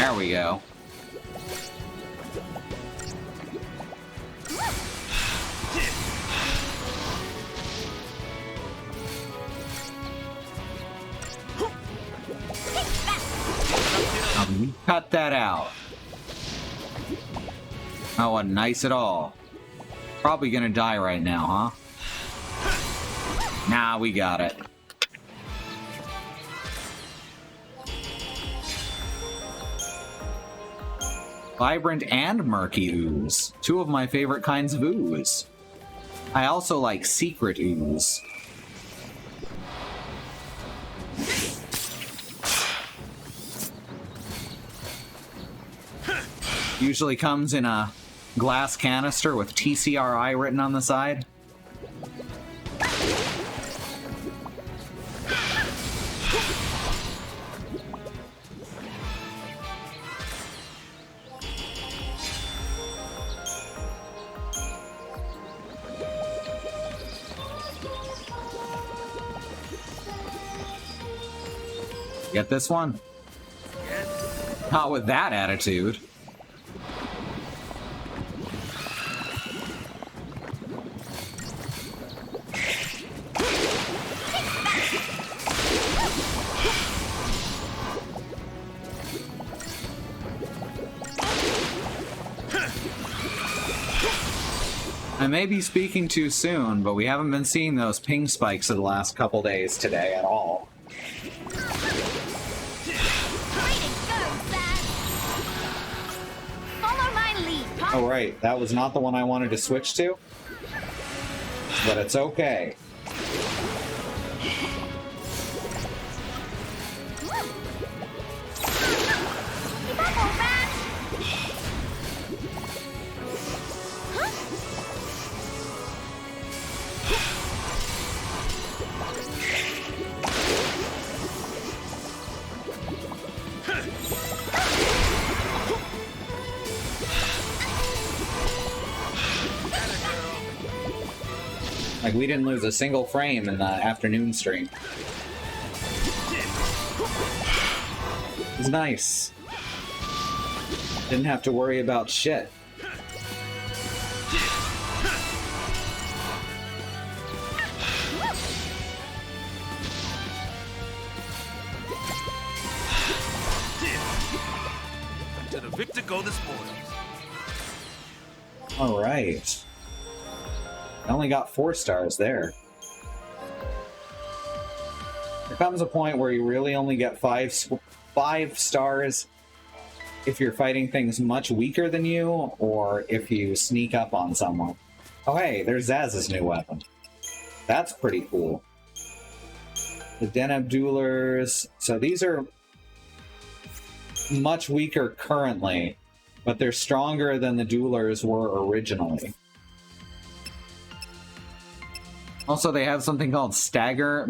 There we go. Cut that out. That wasn't nice at all. Probably gonna die right now, huh? Nah, we got it. Vibrant and murky ooze. Two of my favorite kinds of ooze. I also like secret ooze. Usually comes in a glass canister with TCRI written on the side. Get this one? Not with that attitude. I may be speaking too soon, but we haven't been seeing those ping spikes of the last couple days today at all. Oh right, that was not the one I wanted to switch to, but it's okay. Like, we didn't lose a single frame in the afternoon stream. It was nice. Didn't have to worry about shit. To the victor go the spoils. Alright. I only got 4 stars there. There comes a point where you really only get 5 stars if you're fighting things much weaker than you, or if you sneak up on someone. Oh hey, there's Zaz's new weapon. That's pretty cool. The Deneb Duelers. So these are much weaker currently, but they're stronger than the Duelers were originally. Also, they have something called stagger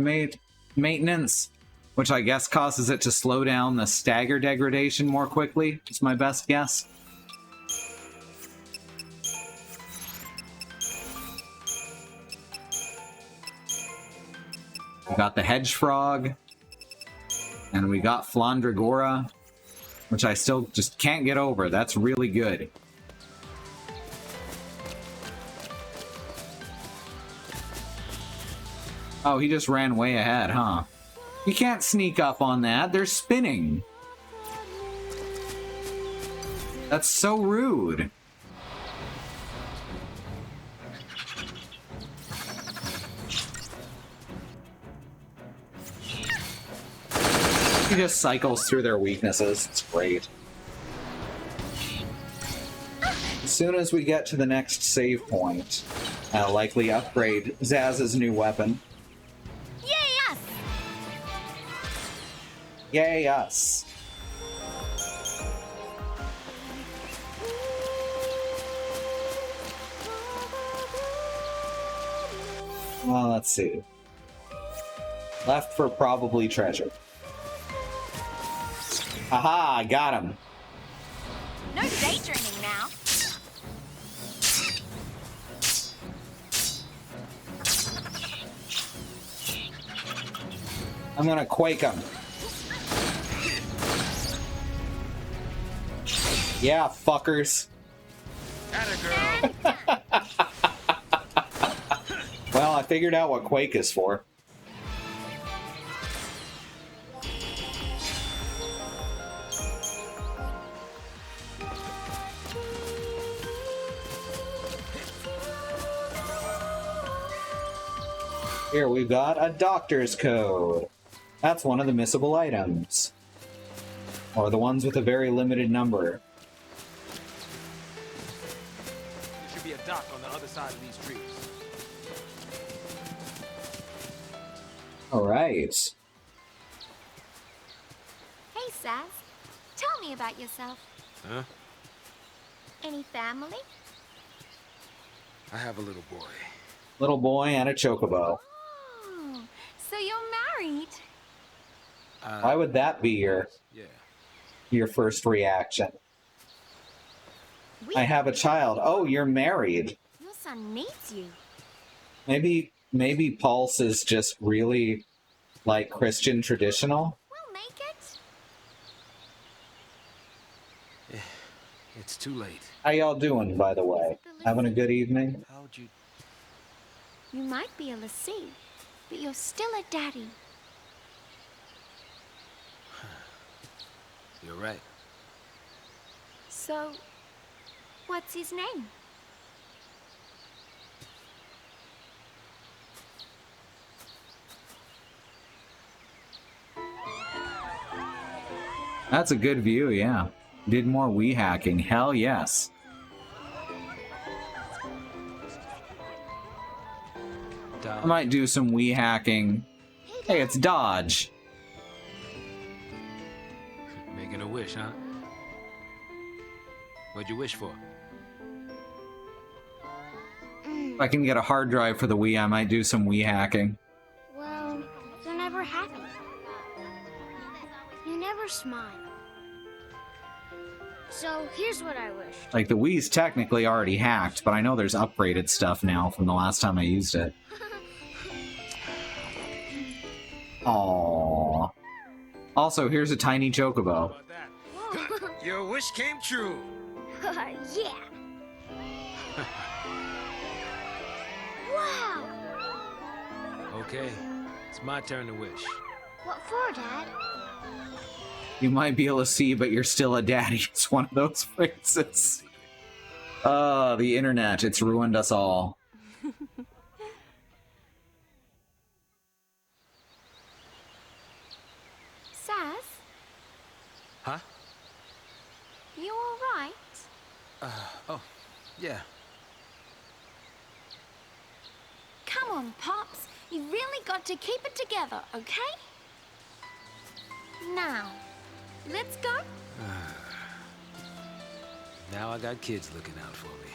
maintenance, which I guess causes it to slow down the stagger degradation more quickly, is my best guess. We got the Hedge Frog, and we got Flandragora, which I still just can't get over. That's really good. Oh, he just ran way ahead, huh? You can't sneak up on that. They're spinning. That's so rude. He just cycles through their weaknesses. It's great. As soon as we get to the next save point, I'll likely upgrade Zaz's new weapon. Yay, us! Well, let's see. Left for probably treasure. Aha, I got him. No daydreaming now. I'm gonna quake him. Yeah, fuckers. Atta girl. Well, I figured out what Quake is for. Here we've got a doctor's code. That's one of the missable items. Or the ones with a very limited number. There should be a dock on the other side of these trees. Alright. Hey, Saz. Tell me about yourself. Huh? Any family? I have a little boy. Little boy and a chocobo. Oh, so you're married? Why would that be Yeah. your first reaction? We I have a child. Oh, you're married. Your son needs you. Maybe Pulse is just really like Christian traditional. We'll make it. It's too late. How y'all doing, by the way? Having a good evening? How'd you... You might be a lessee, but you're still a daddy. You're right. So, what's his name? That's a good view, yeah. Did more Wii hacking. Hell yes. I might do some Wii hacking. Hey, it's Dodge. Making a wish, huh? What'd you wish for? If I can get a hard drive for the Wii, I might do some Wii hacking. Well, you're never happy. You never smile. So, here's what I wish. Like, the Wii's technically already hacked, but I know there's upgraded stuff now from the last time I used it. Aww. Also, here's a tiny chocobo. Your wish came true. Yeah. Wow. Okay, it's my turn to wish. What for, Dad? You might be able to see, but you're still a daddy. It's one of those phrases. The internet. It's ruined us all. Saz? Huh? You alright? Oh, yeah. Come on, Pops. You've really got to keep it together, okay? Now, let's go. Now I got kids looking out for me.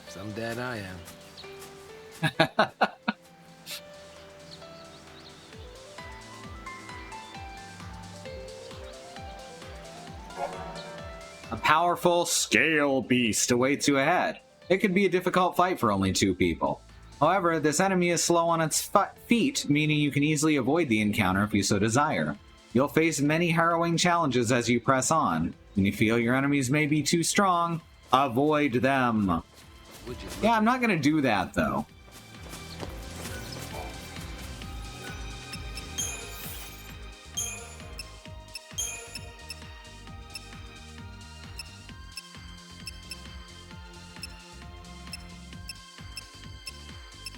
Some dad I am. A powerful scale beast awaits you ahead. It could be a difficult fight for only 2 people. However, this enemy is slow on its feet, meaning you can easily avoid the encounter if you so desire. You'll face many harrowing challenges as you press on. When you feel your enemies may be too strong, avoid them. Yeah, I'm not gonna do that, though.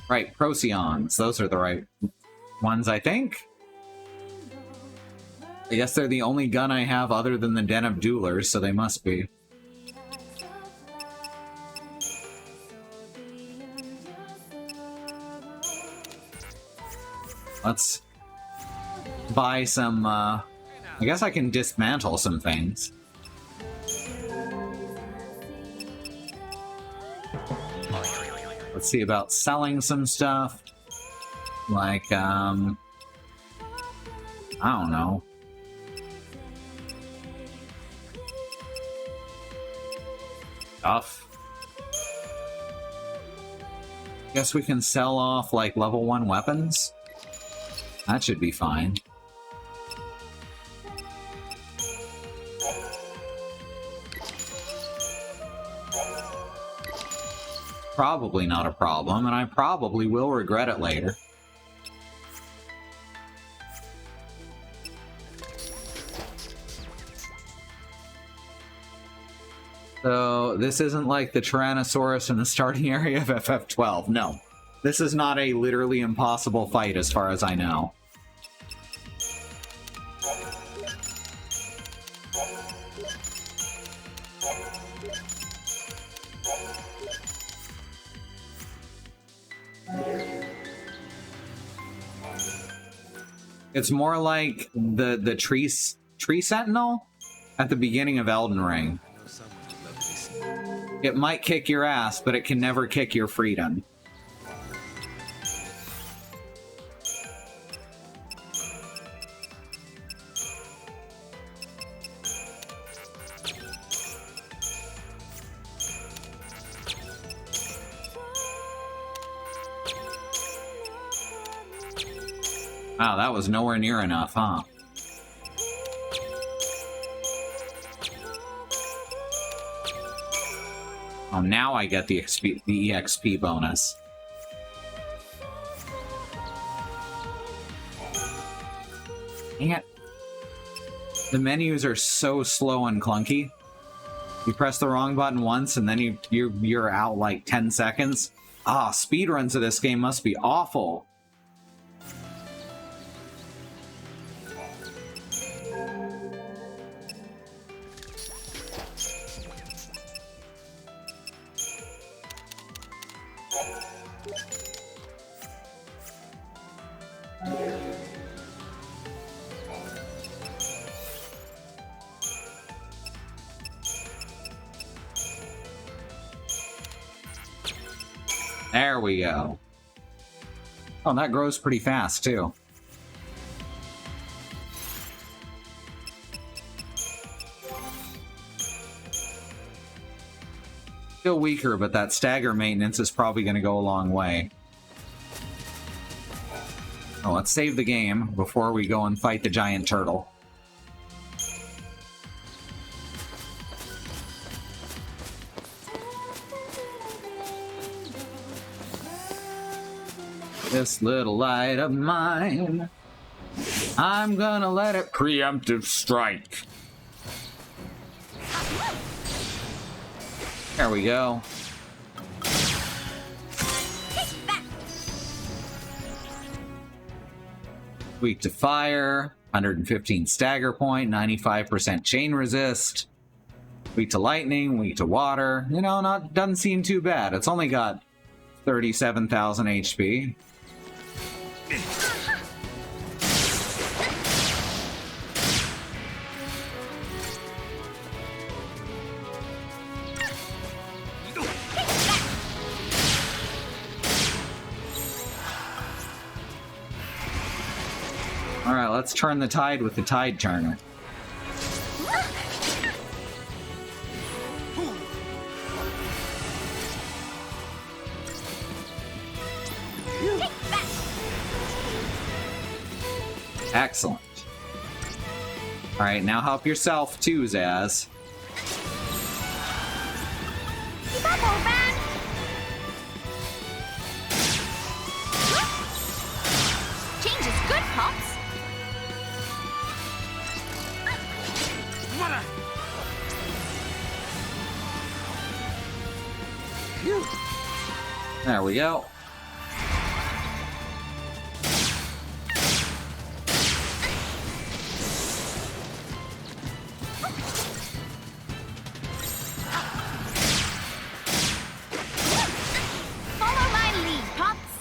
Right, Procyons. Those are the right ones, I think. I guess they're the only gun I have other than the Den of Duelers, so they must be. Let's buy some, I guess I can dismantle some things. Let's see about selling some stuff. Like, I don't know. Stuff. Guess we can sell off, like, level 1 weapons? That should be fine. probably not a problem, and I probably will regret it later. So, this isn't like the Tyrannosaurus in the starting area of FF12. No. This is not a literally impossible fight as far as I know. It's more like the tree sentinel at the beginning of Elden Ring. It might kick your ass, but it can never kick your freedom. Wow, that was nowhere near enough, huh? Oh, now I get the EXP bonus. Dang it. The menus are so slow and clunky. You press the wrong button once and then you're out like 10 seconds. Ah, speedruns of this game must be awful. There we go. Oh, that grows pretty fast, too. Still weaker, but that stagger maintenance is probably going to go a long way. Oh, let's save the game before we go and fight the giant turtle. This little light of mine, I'm gonna let it preemptive strike. There we go. Weak to fire, 115 stagger point, 95% chain resist. Weak to lightning, weak to water. You know, doesn't seem too bad. It's only got 37,000 HP. Alright, let's turn the tide with the tide turner. Excellent. Alright, now help yourself too, Zaz. Keep up, old man! Change is good, Pops. There we go.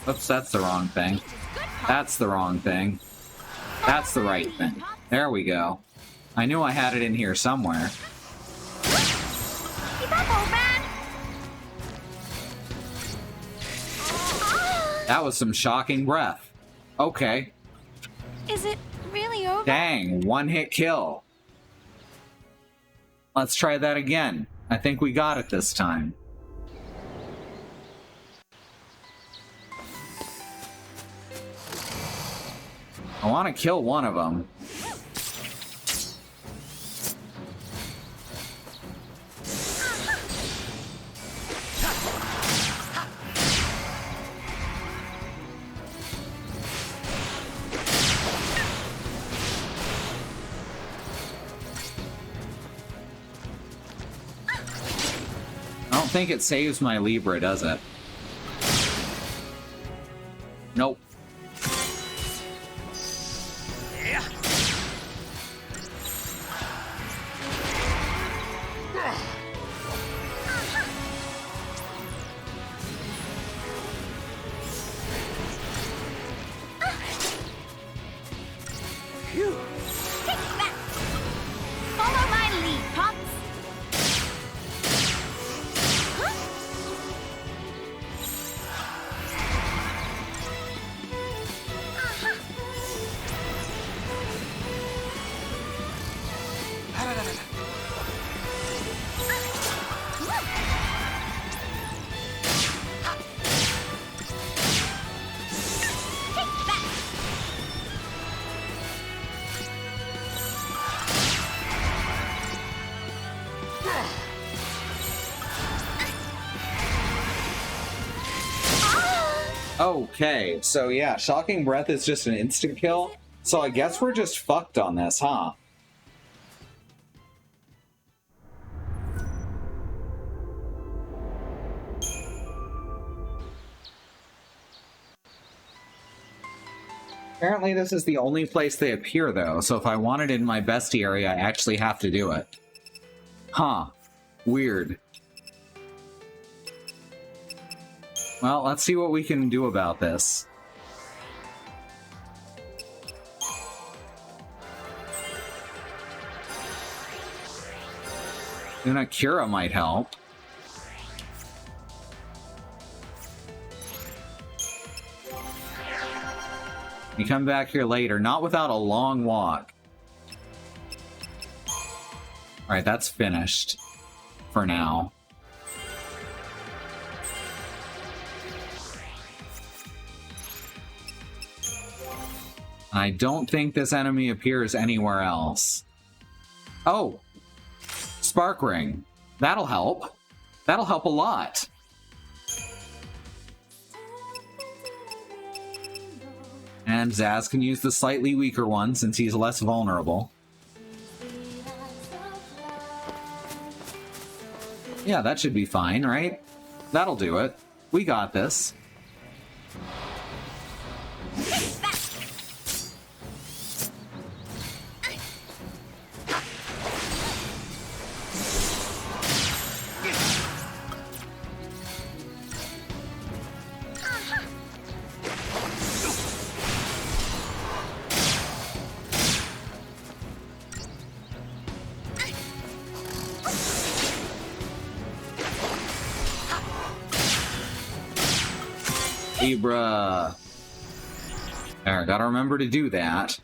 Oops, that's the wrong thing. That's the wrong thing. That's the right thing. There we go. I knew I had it in here somewhere. Keep up, old man! That was some shocking breath. Okay. Is it really over? Dang, one-hit kill. Let's try that again. I think we got it this time. I want to kill one of them. think it saves my Libra, does it? Nope. Take that! Follow my lead, Pops! Huh? Take that! Okay, so yeah, Shocking Breath is just an instant kill. So I guess we're just fucked on this, huh? Apparently this is the only place they appear, though, so if I want it in my bestie area, I actually have to do it. Huh. Weird. Well, let's see what we can do about this. Luna Cura might help. You come back here later, not without a long walk. Alright, that's finished. For now. I don't think this enemy appears anywhere else. Oh! Spark Ring. That'll help. That'll help a lot. And Zaz can use the slightly weaker one since he's less vulnerable. Yeah, that should be fine, right? That'll do it. We got this. Libra. There, gotta remember to do that.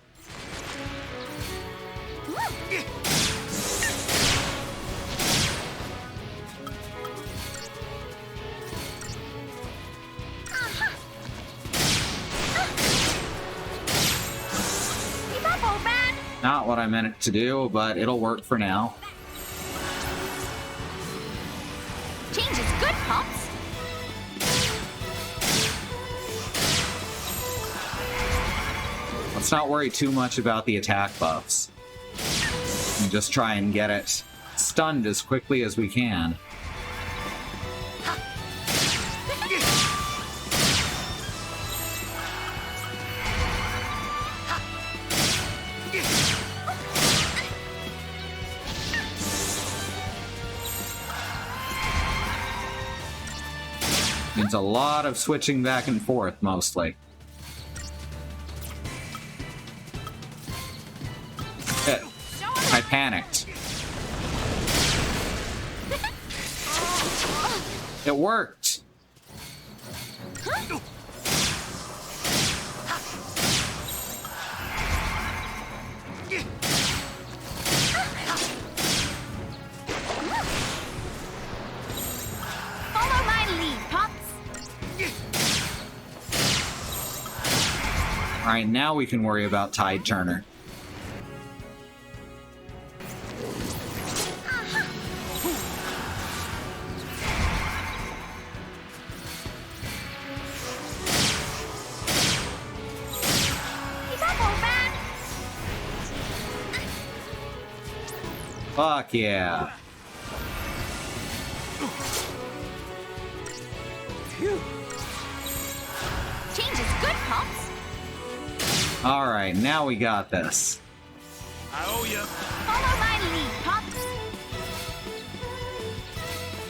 Not what I meant it to do, but it'll work for now. Change is good, Pops. Let's not worry too much about the attack buffs. And just try and get it stunned as quickly as we can. Means a lot of switching back and forth, mostly. Shit. I panicked. It worked. Follow my lead, Pops. Alright, now we can worry about Tide Turner. Fuck yeah. Change is good, Pops. Alright, now we got this. I owe you. Follow my lead, Pops.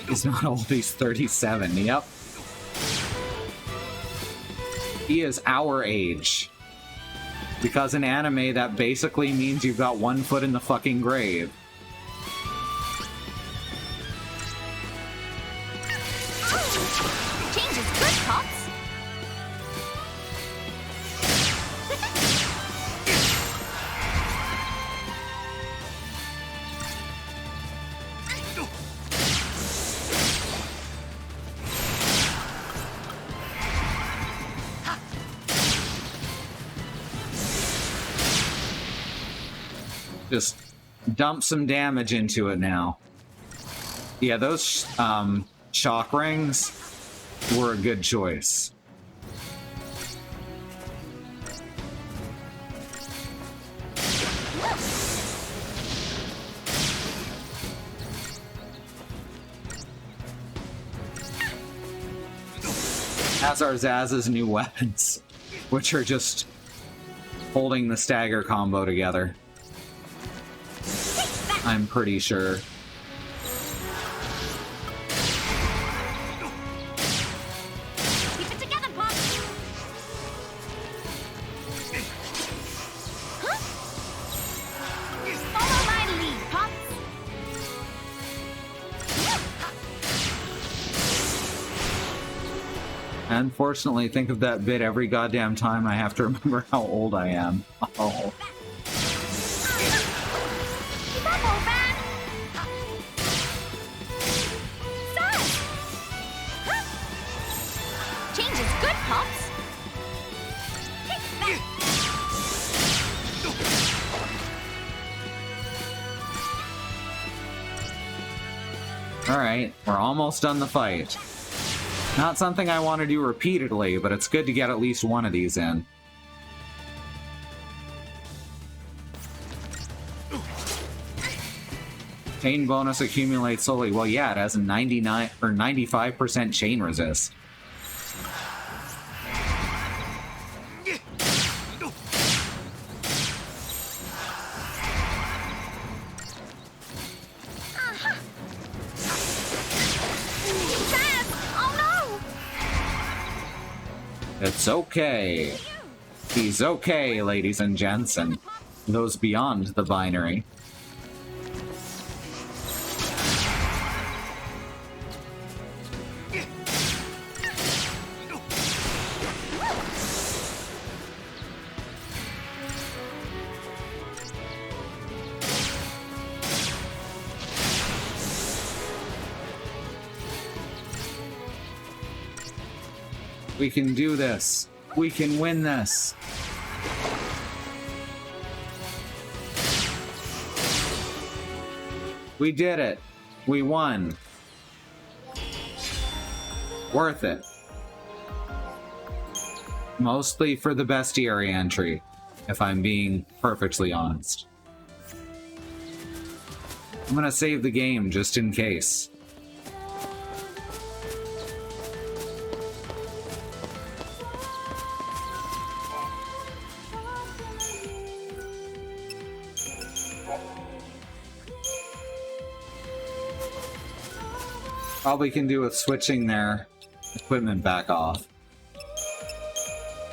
He's not old, he's 37. Yep. He is our age. Because in anime, that basically means you've got one foot in the fucking grave. Change is good, Pops. Just dump some damage into it now. Yeah, those shock rings were a good choice. As are Zaz's new weapons, which are just holding the stagger combo together. I'm pretty sure. Keep it together, Pops. Huh? Follow my lead, Pops. Unfortunately, think of that bit every goddamn time I have to remember how old I am. Oh. Keep up, old man. Son. Huh? Change is good, Pops. Take that. Alright, we're almost done the fight. Not something I want to do repeatedly, but it's good to get at least one of these in. Chain bonus accumulates slowly. Well, yeah, it has a 99 or 95% chain resist. Dad! Oh no! It's okay. He's okay, ladies and gents, and those beyond the binary. We can do this. We can win this. We did it. We won. Worth it. Mostly for the bestiary entry, if I'm being perfectly honest. I'm gonna save the game just in case. Probably can do with switching their equipment back off.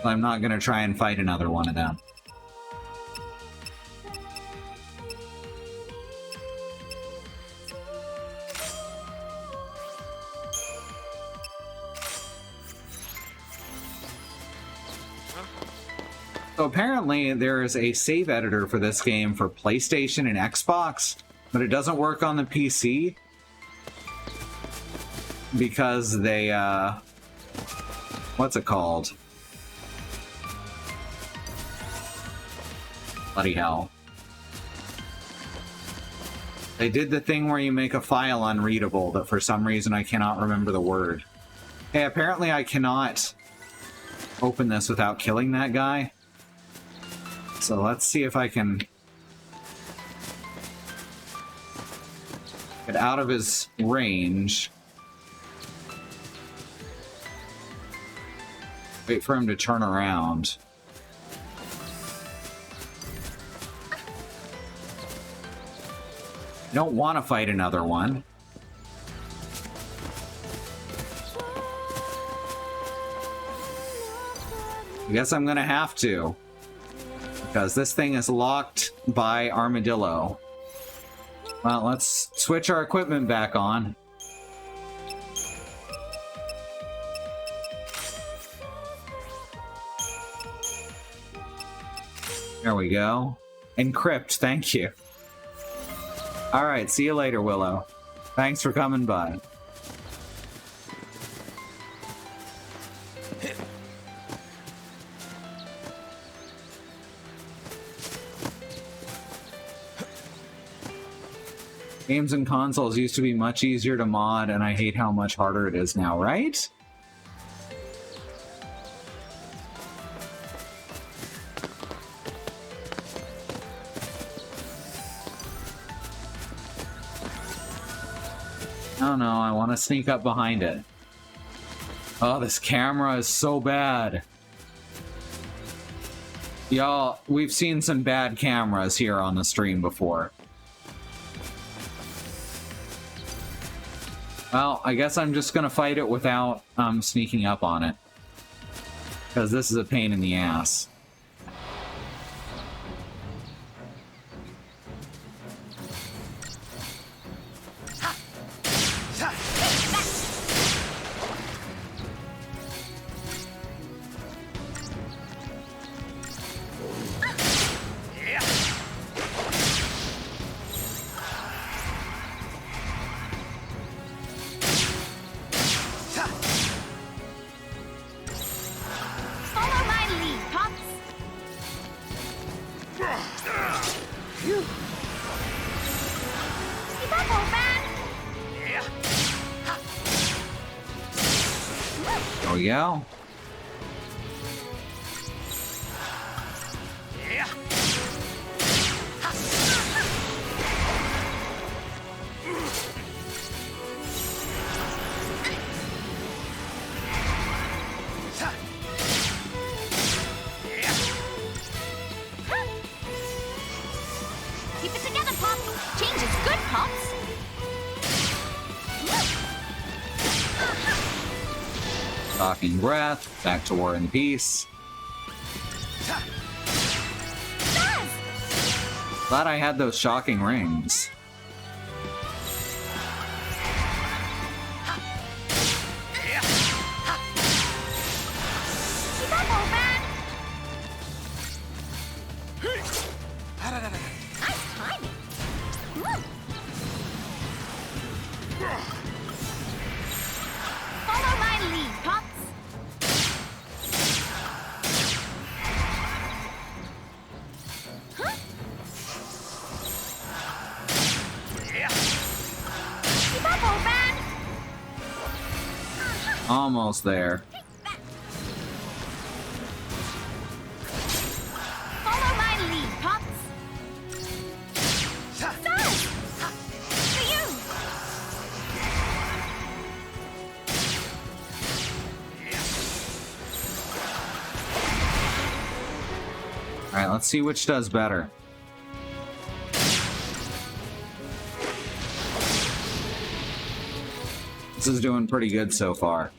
I'm not gonna try and fight another one of them. So apparently there is a save editor for this game for PlayStation and Xbox, but it doesn't work on the PC because they, what's it called? Bloody hell. They did the thing where you make a file unreadable that for some reason I cannot remember the word. Hey, apparently I cannot open this without killing that guy. So let's see if I can get out of his range. Wait for him to turn around. I don't want to fight another one. I guess I'm gonna have to. Because this thing is locked by Armadillo. Well, let's switch our equipment back on. There we go. Encrypt, thank you. Alright, see you later, Willow. Thanks for coming by. Games and consoles used to be much easier to mod, and I hate how much harder it is now, right? Oh no, I want to sneak up behind it. Oh, this camera is so bad. Y'all, we've seen some bad cameras here on the stream before. Well, I guess I'm just gonna fight it without sneaking up on it. Because this is a pain in the ass. There we go. Keep it together, Pops. Change is good, Pops. Shocking breath. Back to War and Peace. Glad I had those shocking rings. Keep up, old man. Nice timing. Follow my lead, Pops. Keep up, old man. Almost there. Follow my lead, Pops. Sir! For you! Alright, let's see which does better. This is doing pretty good so far.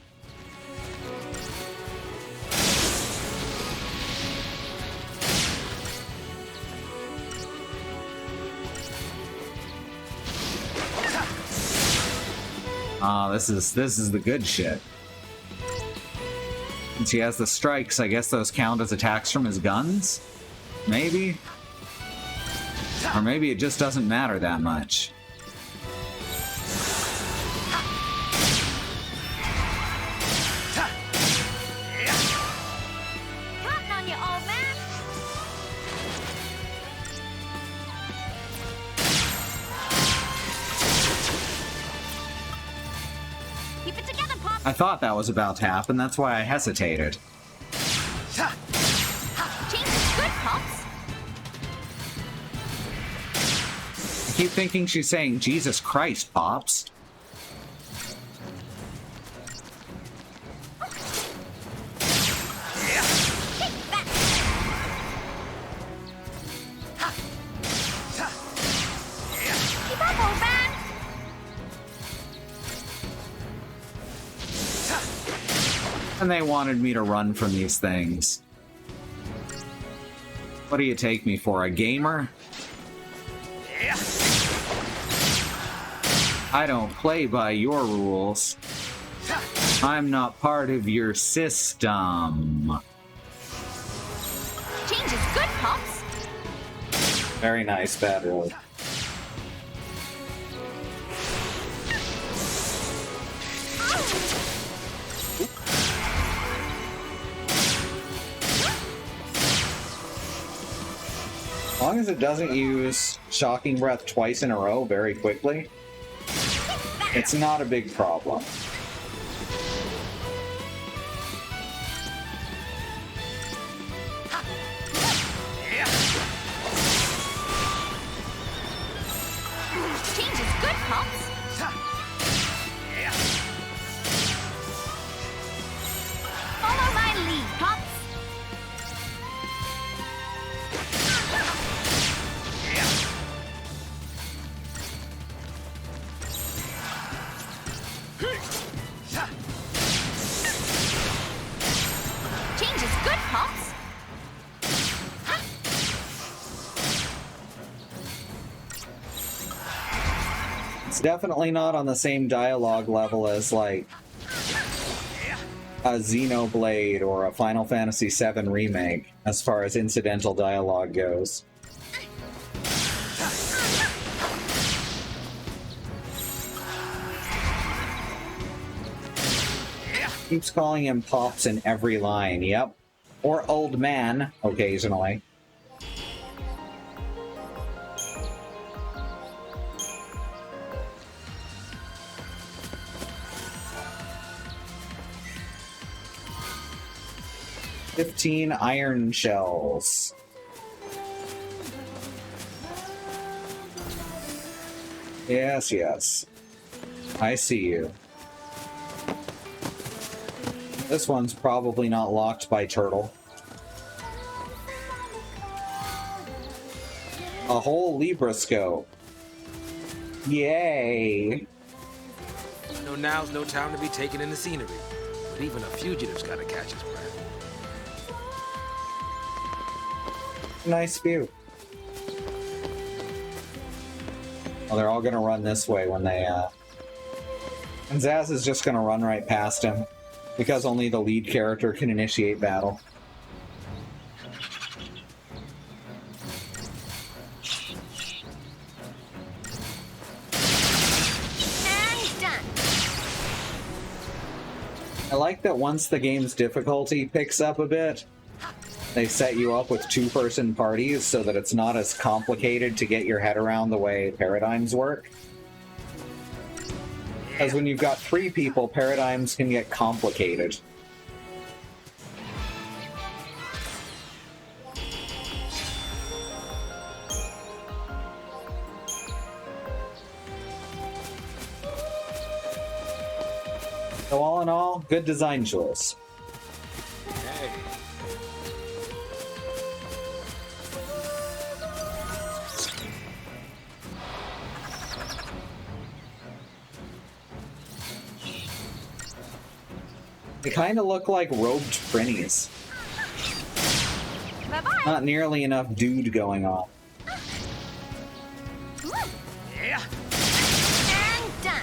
Ah, this is the good shit. Since he has the strikes, I guess those count as attacks from his guns? Maybe? Or maybe it just doesn't matter that much. Counting on you, old man. Keep it together, Pop. I thought that was about to happen, that's why I hesitated. Change is good, Pops. I keep thinking she's saying, Jesus Christ, Pops. And they wanted me to run from these things. What do you take me for, a gamer? I don't play by your rules. I'm not part of your system. Change is good, Pops. Very nice, Bad Road. As long as it doesn't use Shocking Breath twice in a row very quickly, it's not a big problem. Change is good, Pops. Follow my lead, Pops. Change is good, Pops. It's definitely not on the same dialogue level as, like, a Xenoblade or a Final Fantasy VII Remake, as far as incidental dialogue goes. Keeps calling him Pops in every line, yep. Or Old Man, occasionally. "15 iron shells. Yes, yes. I see you. This one's probably not locked by Turtle. A whole Libra scope. Yay! No, now's no time to be taking in the scenery. But even a fugitive's gotta catch his breath. Nice view. Well, they're all gonna run this way when they, And Zaz is just gonna run right past him, because only the lead character can initiate battle. And done. I like that once the game's difficulty picks up a bit, they set you up with two-person parties so that it's not as complicated to get your head around the way paradigms work. Because when you've got 3 people, paradigms can get complicated. So all in all, good design choice. Hey. They kind of look like robed Prinnies. Bye-bye. Not nearly enough dude going on. Yeah. And done.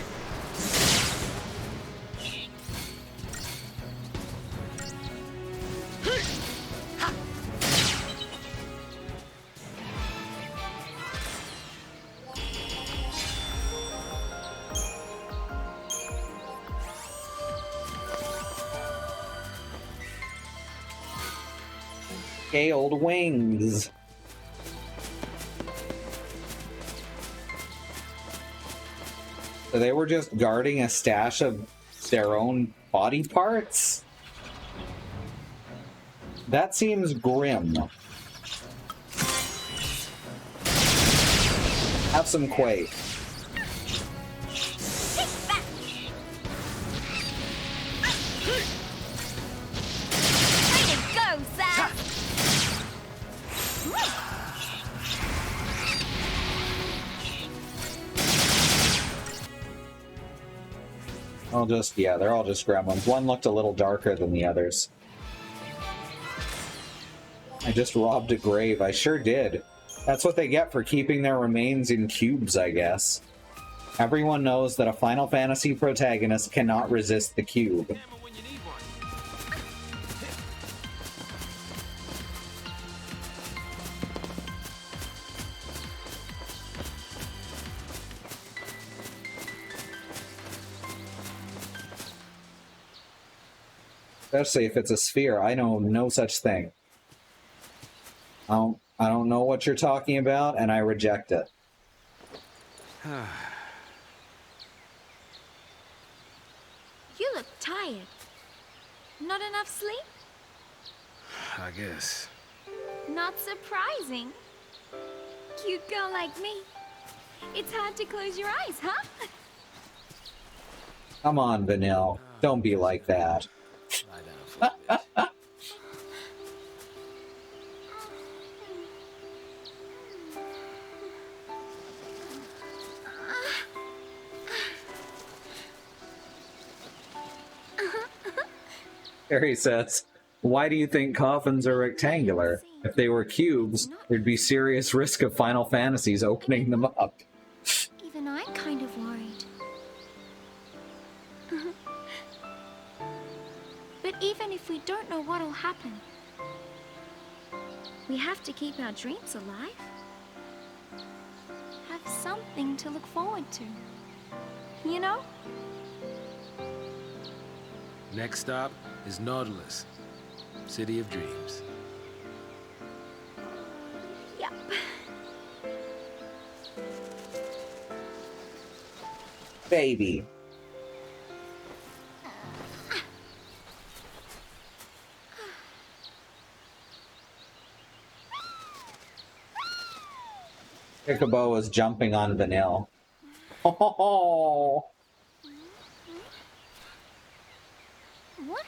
Gay old wings. So they were just guarding a stash of their own body parts? That seems grim. Have some Quake. Take that. Way to go, Zach. Yeah, they're all just gremlins. One looked a little darker than the others. I just robbed a grave. I sure did. That's what they get for keeping their remains in cubes, I guess. Everyone knows that a Final Fantasy protagonist cannot resist the cube. Hammer when you need one. Especially if it's a sphere. I know no such thing. I don't know what you're talking about, and I reject it. You look tired. Not enough sleep? I guess. Not surprising. Cute girl like me. It's hard to close your eyes, huh? Come on, Vanille. Don't be like that. Lie down for a bit. Harry says, why do you think coffins are rectangular? If they were cubes, there'd be serious risk of Final Fantasies opening them up. Even I'm kind of worried. But even if we don't know what'll happen, we have to keep our dreams alive. Have something to look forward to. You know? Next stop is Nautilus, City of Dreams. Yep. Baby. Ichabod is jumping on Vanille. Oh. What?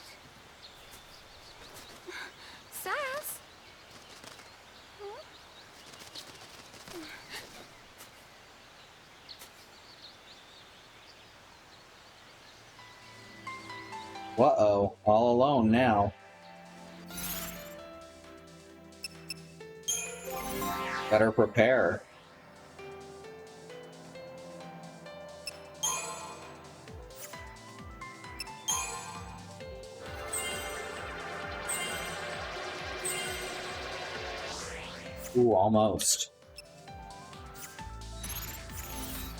Sass? Uh-oh. All alone now. Better prepare. Ooh, almost.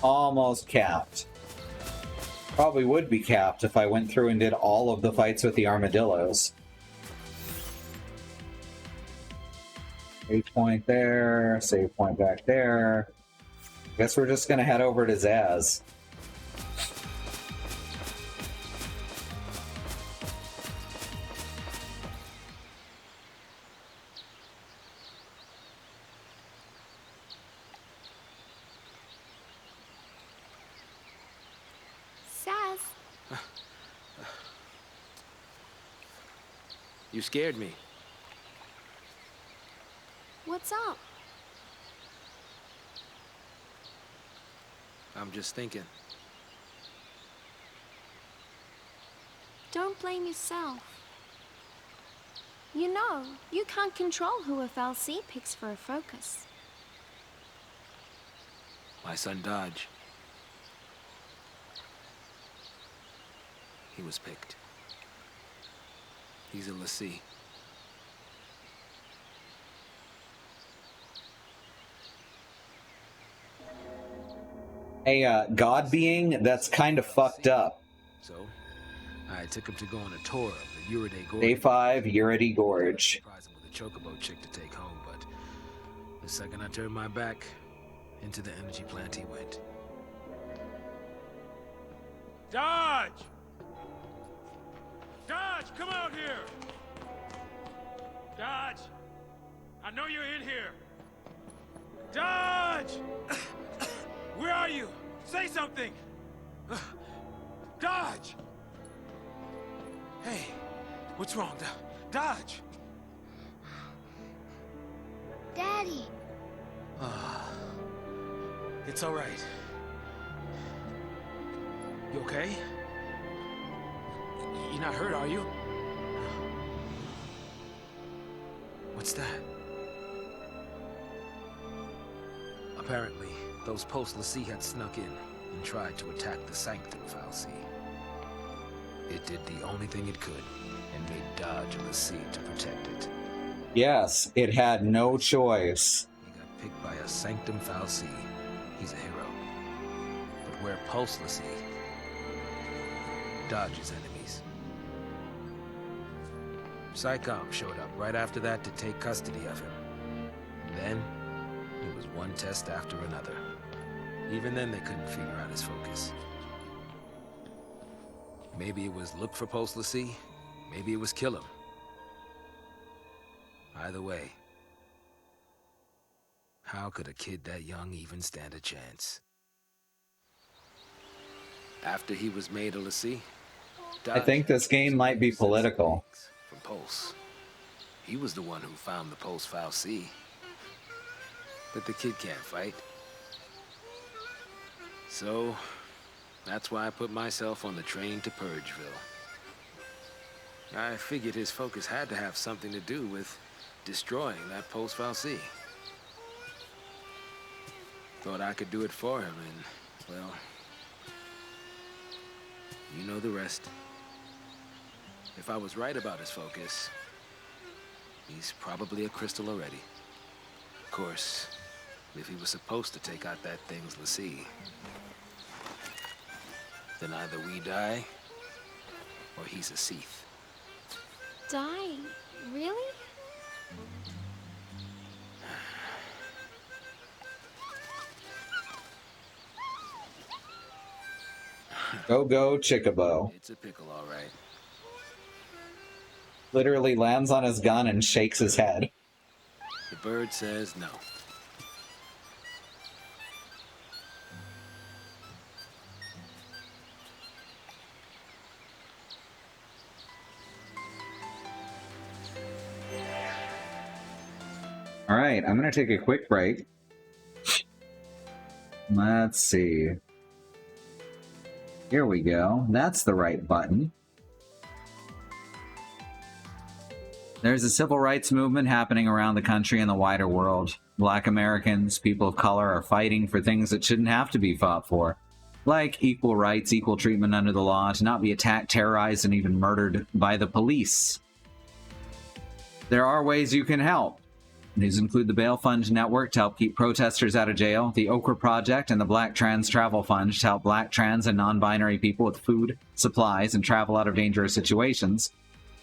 Almost capped. Probably would be capped if I went through and did all of the fights with the armadillos. Save point there, save point back there. Guess we're just gonna head over to Zaz. Sass? You scared me. What's up? I'm just thinking. Don't blame yourself. You know, you can't control who FLC picks for a focus. My son Dodge. He was picked. He's a lessee. A god being, that's kind of fucked up. So, I took him to go on a tour of the Uriday Gorge. Day 5, Uriday Gorge. Surprised him with a chocobo chick to take home, but the second I turned my back, into the energy plant he went. Dodge! Dodge, come out here! Dodge! I know you're in here! Dodge! Where are you? Say something! Dodge! Hey, what's wrong? Dodge! Daddy. It's all right. You okay? You're not hurt, are you? What's that? Apparently, those post-Lassie had snuck in and tried to attack the Sanctum Fal'Cie. It did the only thing it could, and made dodge Lassie to protect it. Yes, it had no choice. He got picked by a Sanctum Fal'Cie. He's a hero. But where post-Lassie dodges enemies. PSICOM showed up right after that to take custody of him. And then, it was one test after another. Even then they couldn't figure out his focus. Maybe it was look for post-Lassie, maybe it was kill him. Either way, how could a kid that young even stand a chance? After he was made a Lassie, I think this game might be political. from Pulse. He was the one who found the Pulse Fal'Cie. But the kid can't fight. So, that's why I put myself on the train to Purgeville. I figured his focus had to have something to do with destroying that Pulse Fal'Cie. Thought I could do it for him, and, well, you know the rest. If I was right about his focus, he's probably a crystal already. Of course, if he was supposed to take out that thing's Lassie, then either we die, or he's a XIII. Die? Really? Go, Chickabo. It's a pickle, all right. Literally lands on his gun and shakes his head. The bird says no. All right, I'm going to take a quick break. Let's see. Here we go. That's the right button. There's a civil rights movement happening around the country and the wider world. Black Americans, people of color, are fighting for things that shouldn't have to be fought for. Like equal rights, equal treatment under the law, to not be attacked, terrorized, and even murdered by the police. There are ways you can help. These include the Bail Fund Network to help keep protesters out of jail, the Okra Project, and the Black Trans Travel Fund to help black, trans, and non-binary people with food, supplies, and travel out of dangerous situations,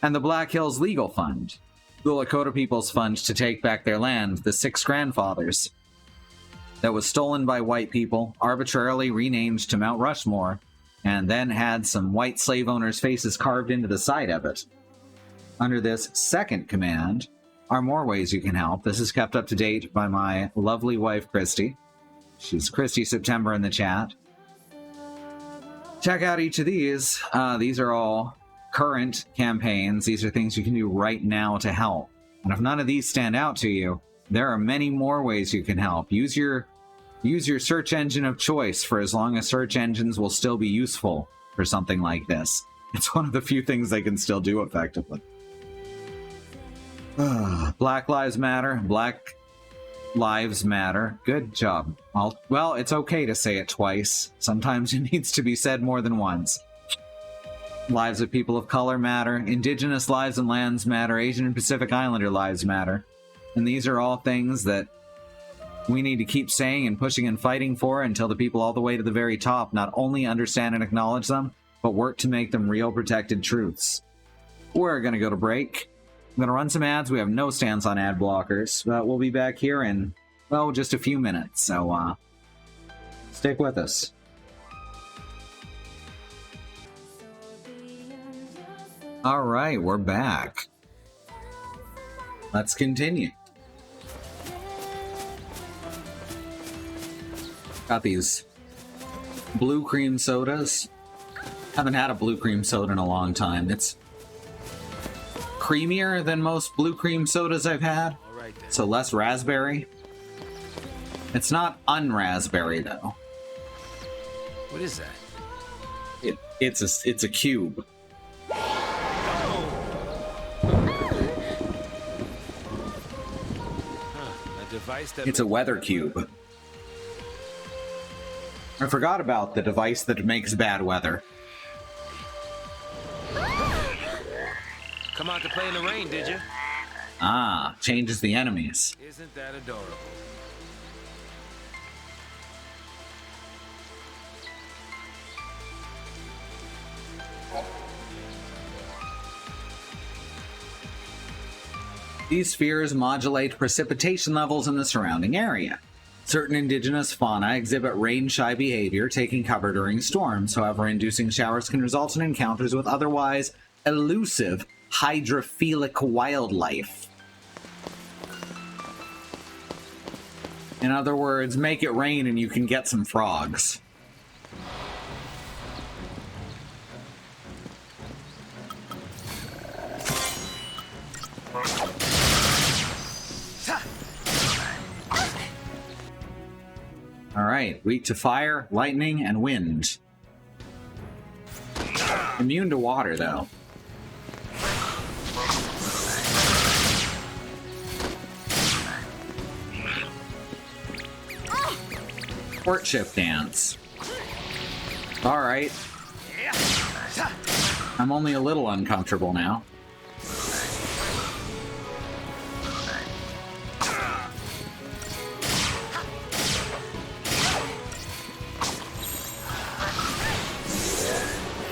and the Black Hills Legal Fund, the Lakota People's Fund to take back their land, the Six Grandfathers, that was stolen by white people, arbitrarily renamed to Mount Rushmore, and then had some white slave owners' faces carved into the side of it. Under this second command are more ways you can help. This is kept up to date by my lovely wife, Christy. She's Christy September in the chat. Check out each of these. These are all current campaigns. These are things you can do right now to help. And if none of these stand out to you, there are many more ways you can help. Use your search engine of choice for as long as search engines will still be useful for something like this. It's one of the few things they can still do effectively. Black Lives Matter. Black Lives Matter. Good job. Well, it's okay to say it twice. Sometimes it needs to be said more than once. Lives of people of color matter. Indigenous lives and lands matter. Asian and Pacific Islander lives matter. And these are all things that we need to keep saying and pushing and fighting for until the people all the way to the very top not only understand and acknowledge them, but work to make them real protected truths. We're going to go to break. I'm going to run some ads. We have no stance on ad blockers, but we'll be back here in, well, just a few minutes. So, stick with us. All right, we're back. Let's continue. Got these blue cream sodas. Haven't had a blue cream soda in a long time. It's creamier than most blue cream sodas I've had, so less raspberry. It's not un-raspberry though. What is that? It's a cube. device that It's a weather cube. I forgot about the device that makes bad weather. Come out to play in the rain, did you? Ah, changes the enemies. Isn't that adorable? These spheres modulate precipitation levels in the surrounding area. Certain indigenous fauna exhibit rain-shy behavior, taking cover during storms. However, inducing showers can result in encounters with otherwise elusive hydrophilic wildlife. In other words, make it rain and you can get some frogs. Alright, weak to fire, lightning, and wind. Immune to water, though. Courtship dance. Alright. I'm only a little uncomfortable now.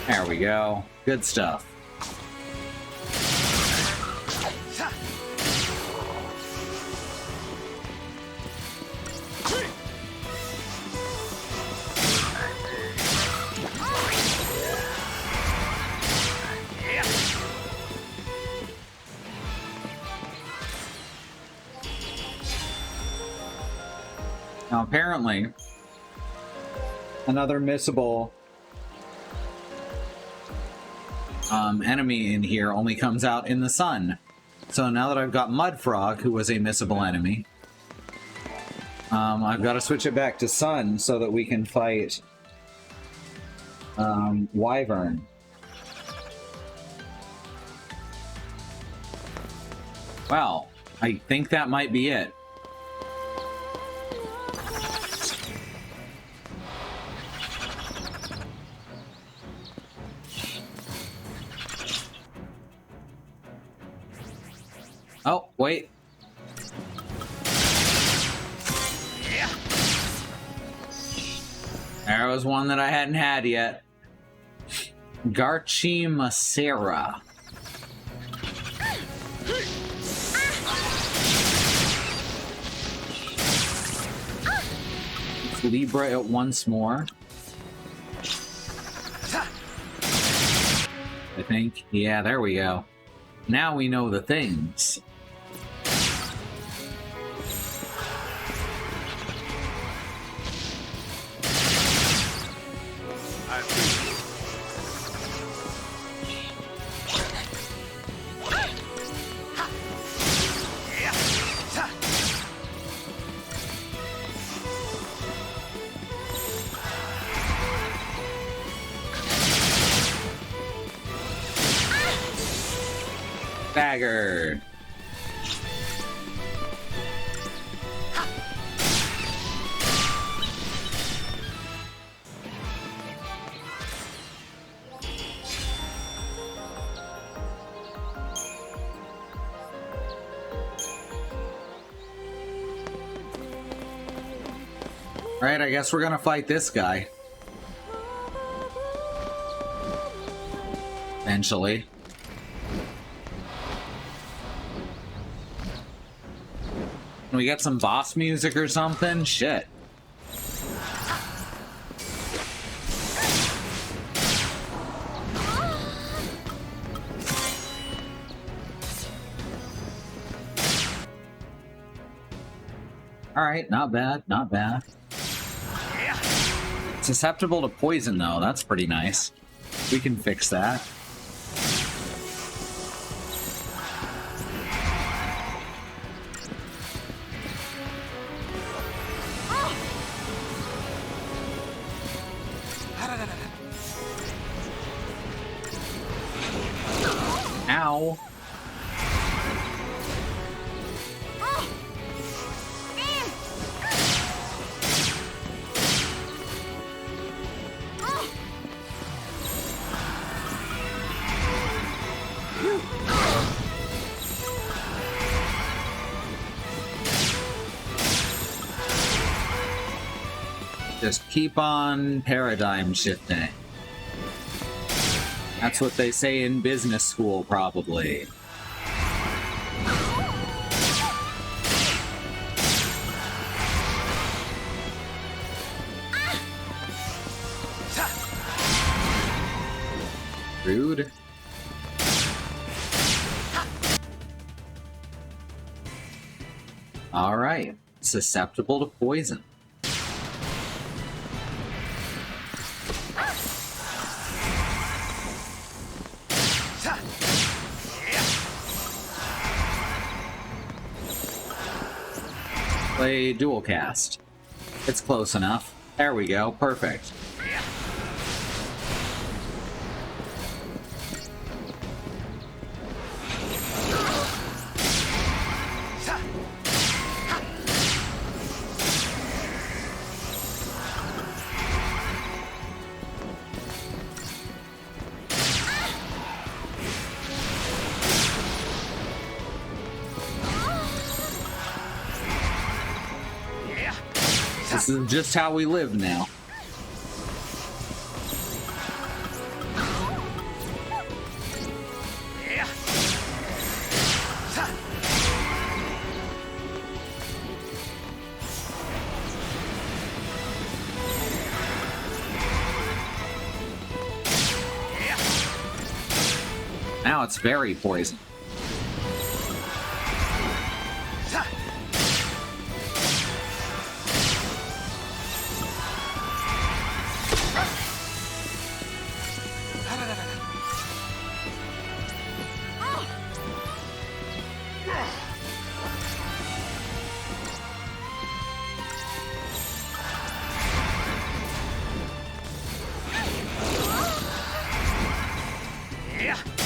There we go. Good stuff. Now, apparently, another missable enemy in here only comes out in the sun. So now that I've got Mudfrog, who was a missable enemy, I've got to switch it back to sun so that we can fight Wyvern. Well, I think that might be it. Oh, wait. There was one that I hadn't had yet. Garchimacera. Libra it once more. I think. Yeah, there we go. Now we know the things. Bagger. Right, I guess we're gonna fight this guy. Eventually. Can we get some boss music or something? Shit. Alright, not bad, not bad. Susceptible to poison, though. That's pretty nice. We can fix that. Ow. Just keep on paradigm shifting. That's what they say in business school, probably. Rude. Alright. Susceptible to poison. Play dual cast. It's close enough. There we go. Perfect. This is just how we live now. Now it's very poison.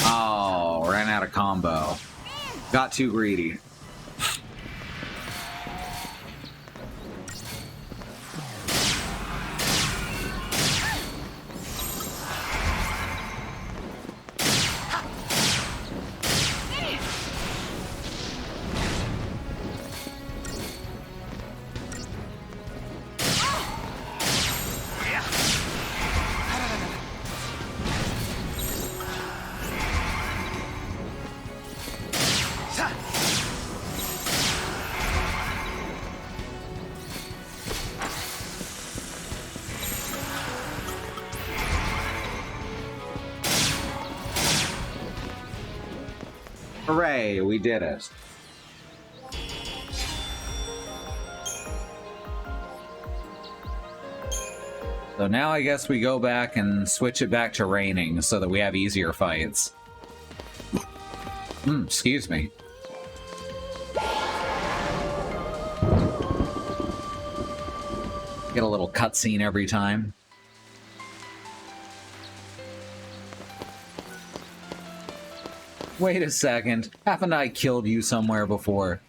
Oh, ran out of combo. Got too greedy. Hooray, we did it. So now I guess we go back and switch it back to raining so that we have easier fights. Excuse me. Get a little cutscene every time. Wait a second. Haven't I killed you somewhere before?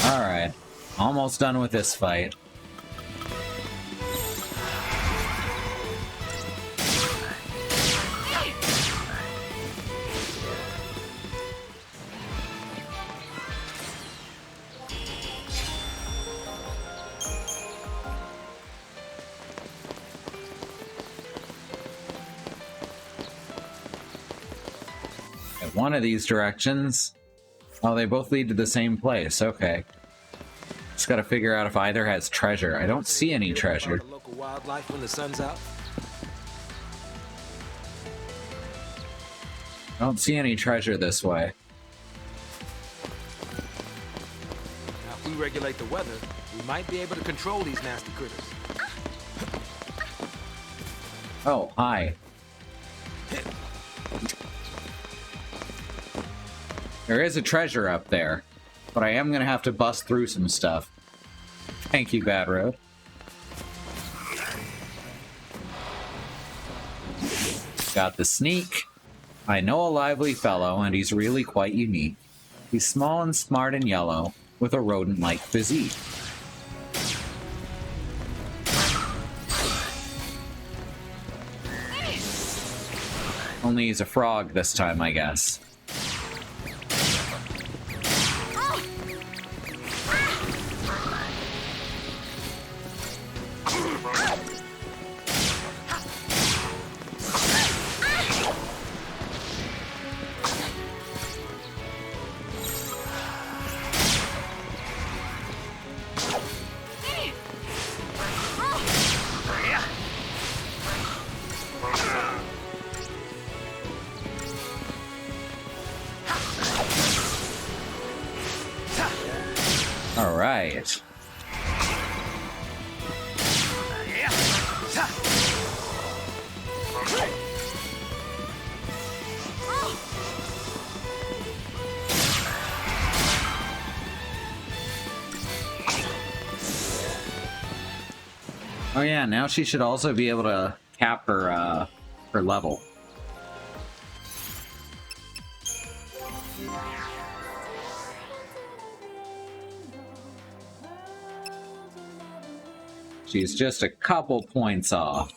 Alright, almost done with this fight. At one of these directions. Oh, they both lead to the same place. Okay. Just gotta figure out if either has treasure. I don't see any treasure. Local wildlife when the sun's out. I don't see any treasure this way. Now, if we regulate the weather, we might be able to control these nasty critters. Oh, hi. There is a treasure up there, but I am gonna have to bust through some stuff. Thank you, Bad Road. Got the sneak. I know a lively fellow, and he's really quite unique. He's small and smart and yellow, with a rodent-like physique. Only he's a frog this time, I guess. All right. Oh yeah, now she should also be able to cap her her level. She's just a couple points off.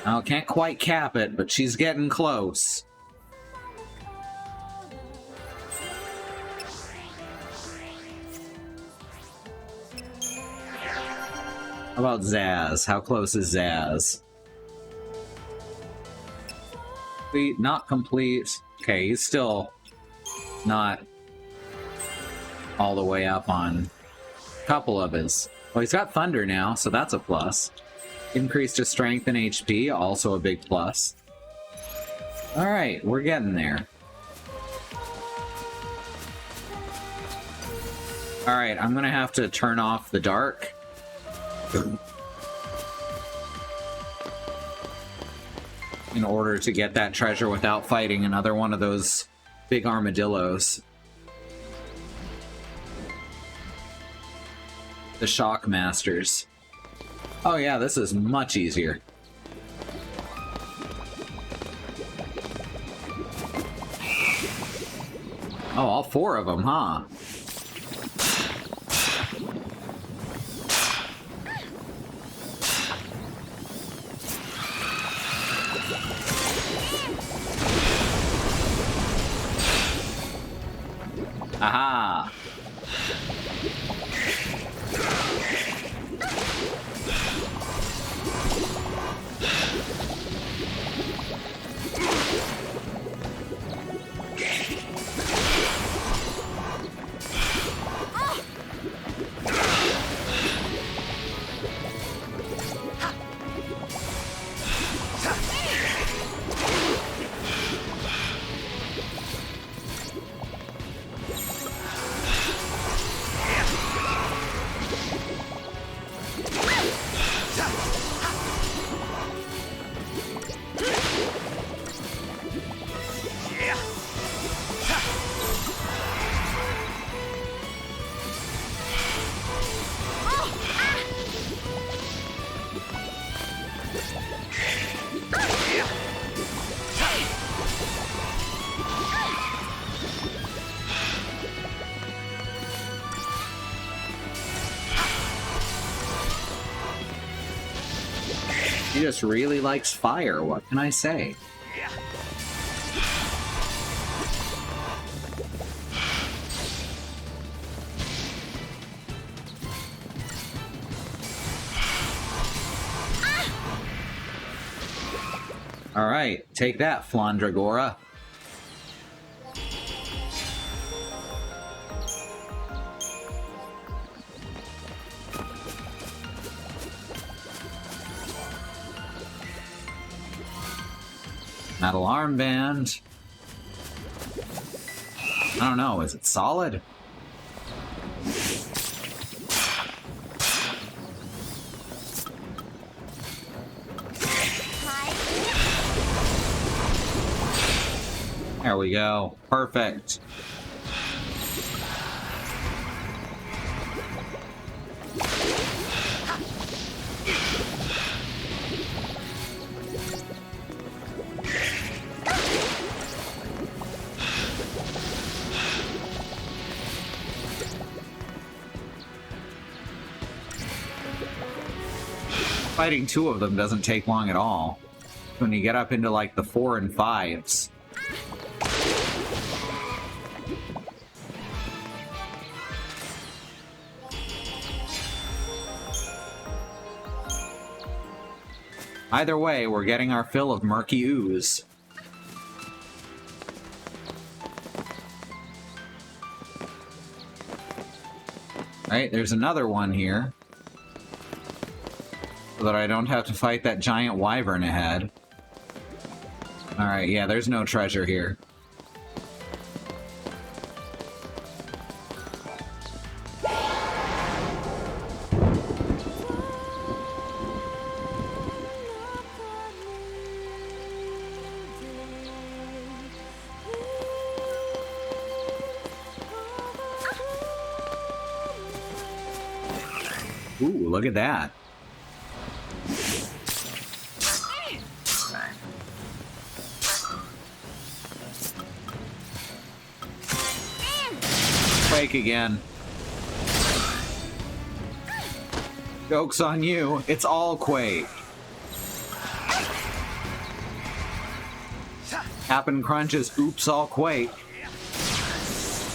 Oh, can't quite cap it, but she's getting close. How about Zaz? How close is Zaz? Complete, not complete. Okay, he's still not all the way up on a couple of his. Well, he's got Thunder now, so that's a plus. Increased his strength and HP, also a big plus. Alright, we're getting there. Alright, I'm gonna have to turn off the dark. In order to get that treasure without fighting another one of those big armadillos. The Shock Masters. Oh yeah, this is much easier. Oh, all four of them, huh? Aha! He just really likes fire, what can I say? Alright, take that, Flandragora. Metal armband. I don't know, is it solid? There we go. Perfect. Fighting two of them doesn't take long at all. When you get up into like the 4 and 5s. Either way, we're getting our fill of murky ooze. Right, there's another one here. So that I don't have to fight that giant wyvern ahead. Alright, yeah, there's no treasure here. Ooh, look at that. Quake again. Joke's on you. It's all Quake. Happen Crunch's Oops All Quake.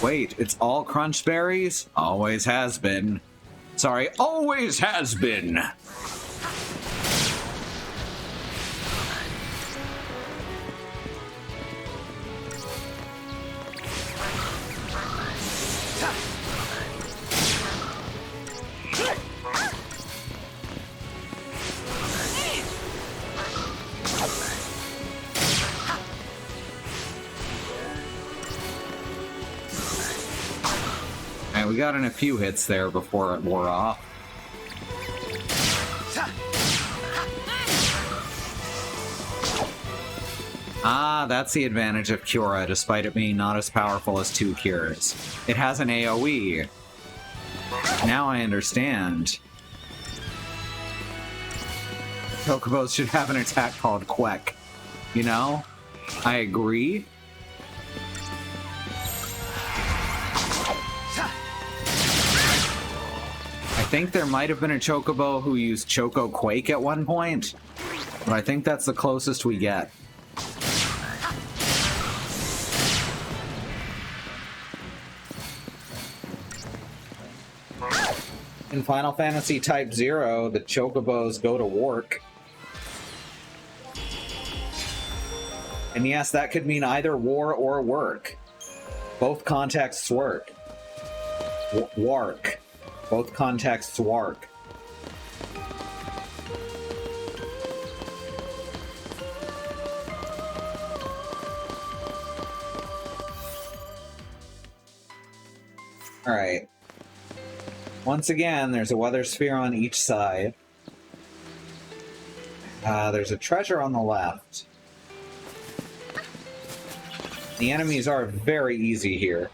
Wait, it's all Crunch Berries? Always has been. Sorry, always has been. We got in a few hits there before it wore off. Ah, that's the advantage of Cura, despite it being not as powerful as 2 cures. It has an AoE. Now I understand. Chocobos should have an attack called Quack. You know? I agree. I think there might have been a Chocobo who used Choco Quake at one point, but I think that's the closest we get. In Final Fantasy Type 0, the Chocobos go to work. And yes, that could mean either war or work. Both contexts work. Wark. Both contexts work. Alright. Once again, there's a weather sphere on each side. There's a treasure on the left. The enemies are very easy here.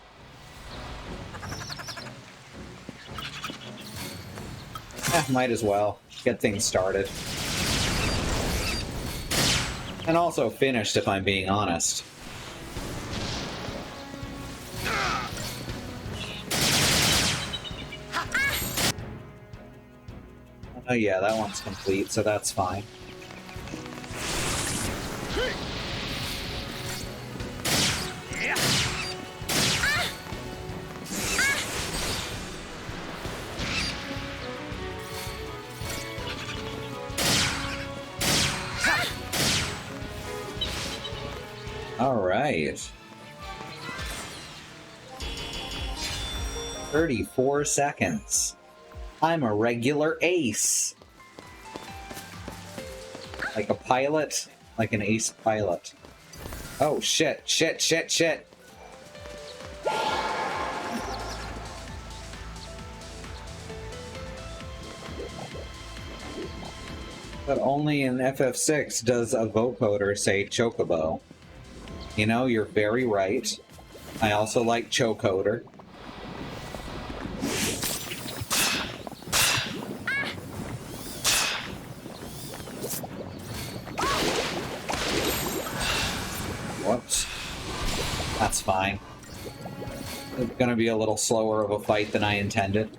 Might as well get things started. And also finished, if I'm being honest. Oh yeah, that one's complete, so that's fine. Alright. 34 seconds. I'm a regular ace. Like a pilot, like an ace pilot. Oh, shit, shit, shit, shit. But only in FF6 does a vocoder say chocobo. You know, you're very right. I also like chocoder. Whoops. That's fine. It's gonna be a little slower of a fight than I intended.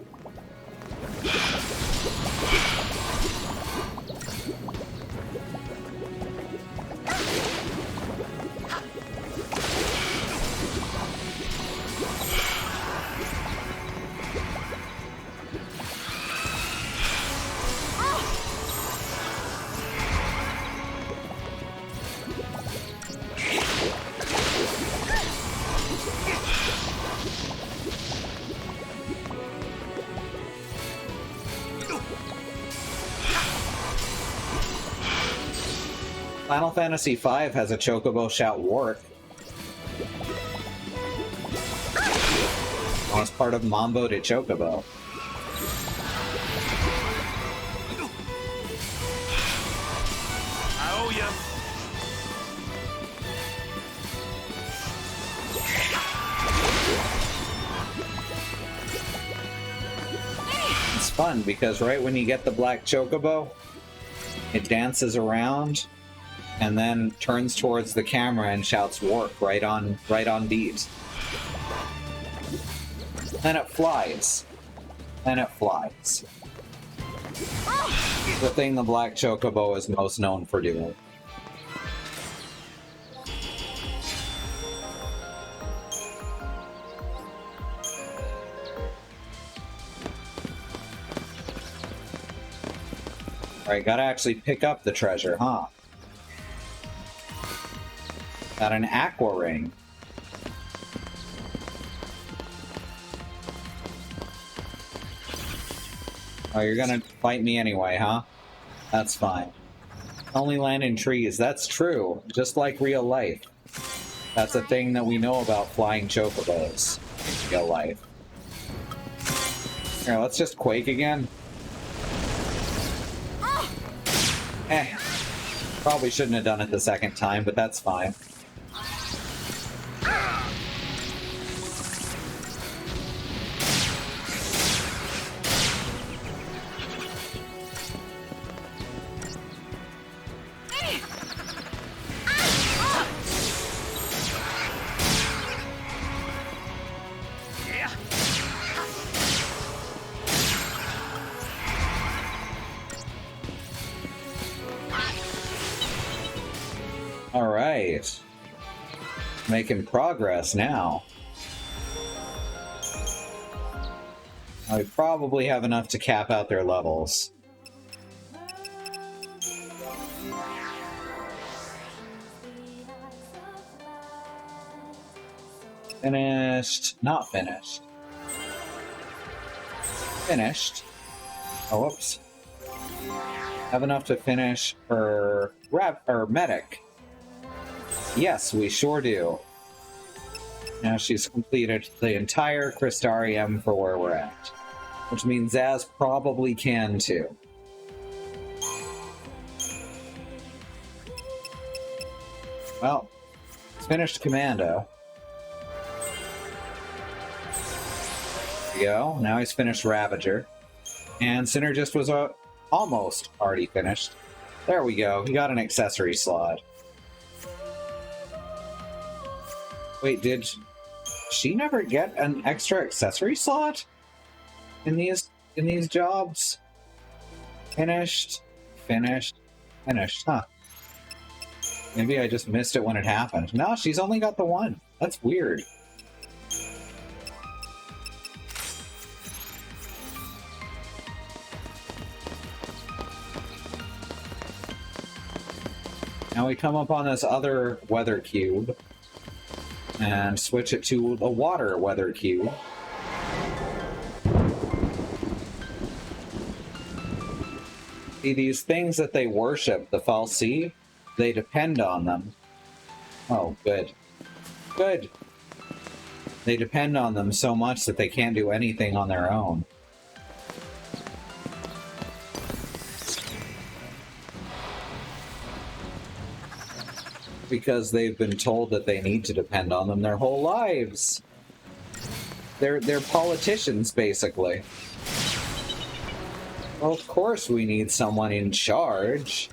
Final Fantasy V has a chocobo shout work. Oh, it's part of Mambo de Chocobo. I owe ya. It's fun because right when you get the black chocobo, it dances around and then turns towards the camera and shouts work right on beat. Then it flies. Then it flies. The thing the black chocobo is most known for doing. Alright, gotta actually pick up the treasure, huh? Got an aqua ring. Oh, you're gonna fight me anyway, huh? That's fine. Only land in trees. That's true. Just like real life. That's a thing that we know about flying chocobos in real life. Here, let's just quake again. Probably shouldn't have done it the second time, but that's fine. Alright. Making progress now. We probably have enough to cap out their levels. Finished. Not finished. Finished. Oh, whoops. Have enough to finish her medic. Yes, we sure do. Now she's completed the entire Crystarium for where we're at. Which means Zaz probably can too. Well, he's finished Commando. There we go. Now he's finished Ravager. And Synergist was almost already finished. There we go. He got an accessory slot. Wait, did she never get an extra accessory slot in these jobs? Finished, finished, finished, huh? Maybe I just missed it when it happened. No, she's only got the one. That's weird. Now we come up on this other weather cube and switch it to a water weather cube. See, these things that they worship, the Fal'Cie, they depend on them. Oh, good. Good. They depend on them so much that they can't do anything on their own. Because they've been told that they need to depend on them their whole lives. They're politicians, basically. Well, of course we need someone in charge.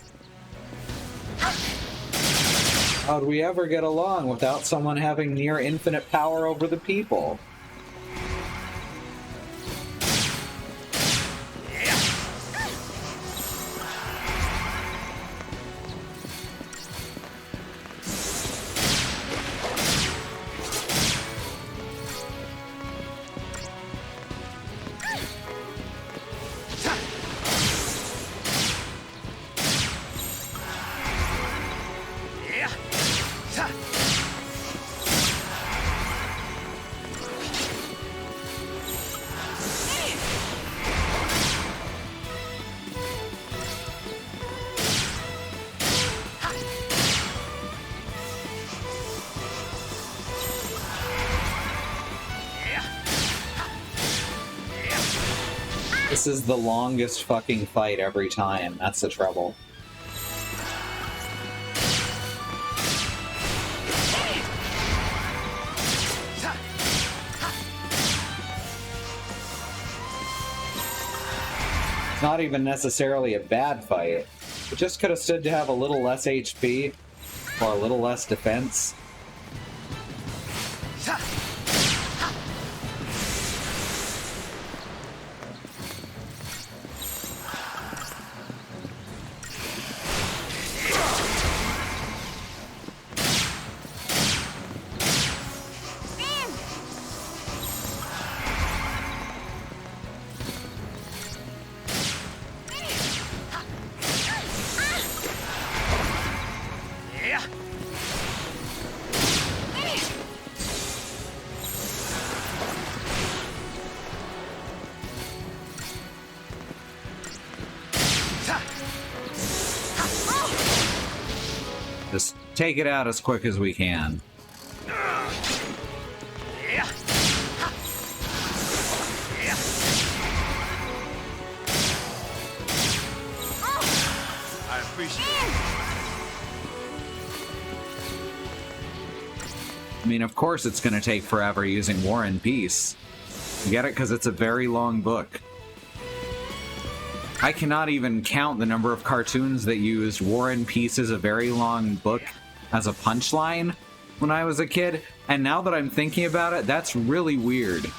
How'd we ever get along without someone having near infinite power over the people? This is the longest fucking fight every time. That's the trouble. It's not even necessarily a bad fight. It just could have stood to have a little less HP or a little less defense. Just take it out as quick as we can. I appreciate it. I mean, of course it's going to take forever using War and Peace. You get it? Because it's a very long book. I cannot even count the number of cartoons that used War and Peace as a very long book as a punchline when I was a kid, and now that I'm thinking about it, that's really weird.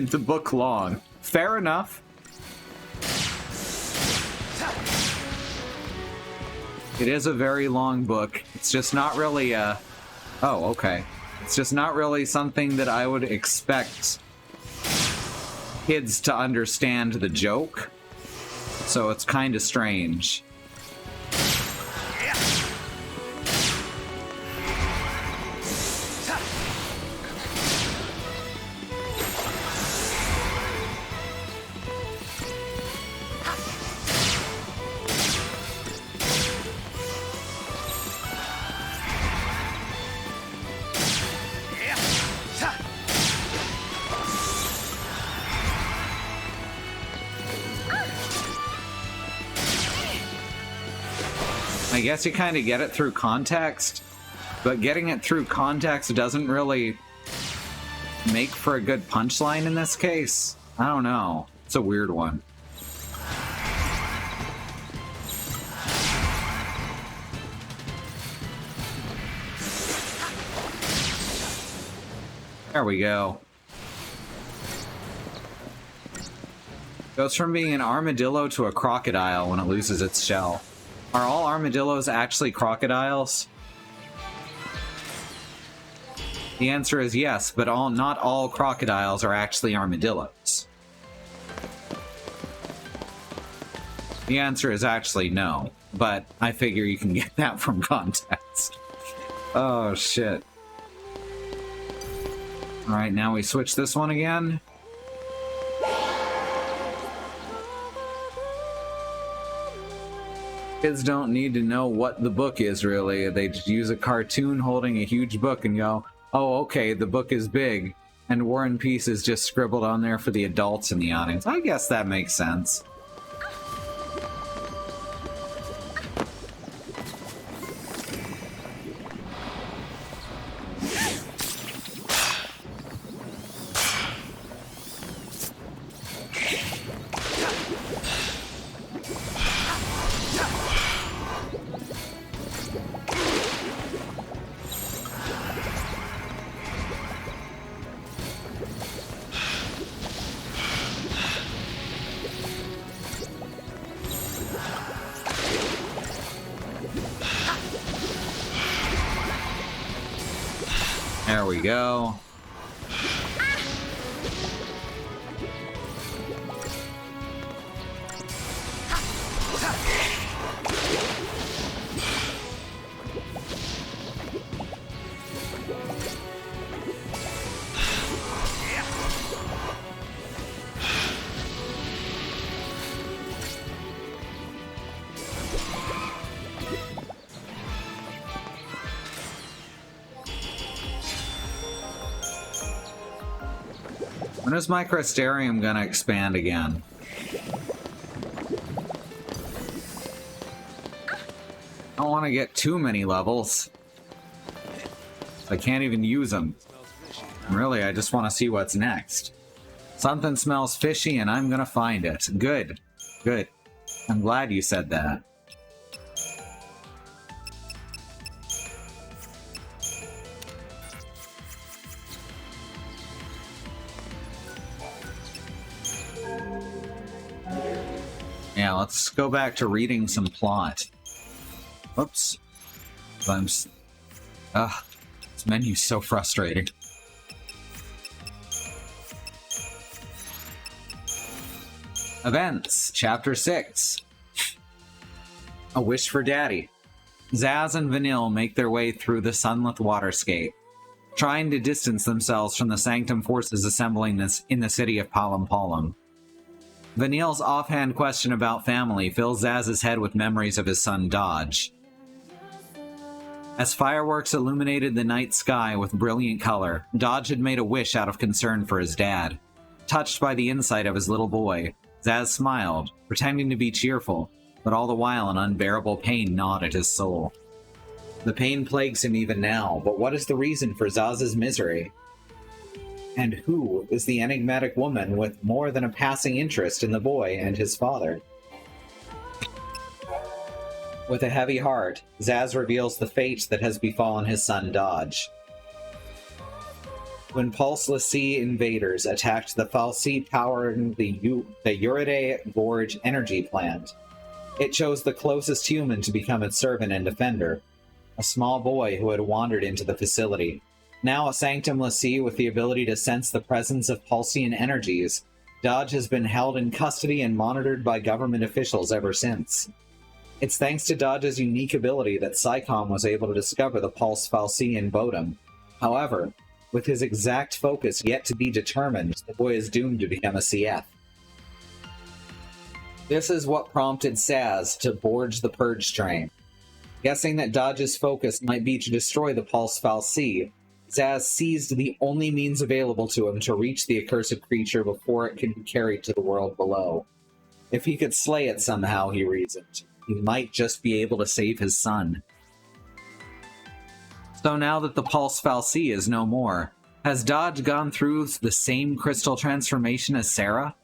The book long. Fair enough. It is a very long book. It's just not really a... Oh, okay. It's just not really something that I would expect kids to understand the joke. So it's kind of strange. I guess you kind of get it through context, but getting it through context doesn't really make for a good punchline in this case? I don't know. It's a weird one. There we go. Goes from being an armadillo to a crocodile when it loses its shell. Are all armadillos actually crocodiles? The answer is yes, but not all crocodiles are actually armadillos. The answer is actually no, but I figure you can get that from context. Oh, shit. Alright, now we switch this one again. Kids don't need to know what the book is, really. They just use a cartoon holding a huge book and go, oh, okay, the book is big, and War and Peace is just scribbled on there for the adults in the audience. I guess that makes sense. There we go. When is my Crystarium gonna expand again? I don't want to get too many levels. I can't even use them. Really, I just want to see what's next. Something smells fishy and I'm gonna find it. Good. Good. I'm glad you said that. Yeah, let's go back to reading some plot. Whoops. This menu's so frustrating. Events, Chapter 6. A Wish for Daddy. Zaz and Vanille make their way through the sunlit waterscape, trying to distance themselves from the Sanctum forces assembling in the city of Palom Palom. Vanille's offhand question about family fills Zaz's head with memories of his son Dodge. As fireworks illuminated the night sky with brilliant color, Dodge had made a wish out of concern for his dad. Touched by the insight of his little boy, Zaz smiled, pretending to be cheerful, but all the while an unbearable pain gnawed at his soul. The pain plagues him even now, but what is the reason for Zaz's misery? And who is the enigmatic woman with more than a passing interest in the boy and his father? With a heavy heart, Zaz reveals the fate that has befallen his son Dodge. When Pulseless Sea invaders attacked the fal'Cie powering the Uridae Gorge energy plant, it chose the closest human to become its servant and defender, a small boy who had wandered into the facility. Now a Sanctum l'Cie with the ability to sense the presence of Pulsian energies, Dodge has been held in custody and monitored by government officials ever since. It's thanks to Dodge's unique ability that Psycom was able to discover the Pulse fal'Cie in Bodum. However, with his exact focus yet to be determined, the boy is doomed to become a CF. This is what prompted Zaz to board the Purge train. Guessing that Dodge's focus might be to destroy the Pulse fal'Cie, Zaz seized the only means available to him to reach the accursed creature before it can be carried to the world below. If he could slay it somehow, he reasoned, he might just be able to save his son. So now that the Pulse fal'Cie is no more, Has Dodge gone through the same crystal transformation as Sarah?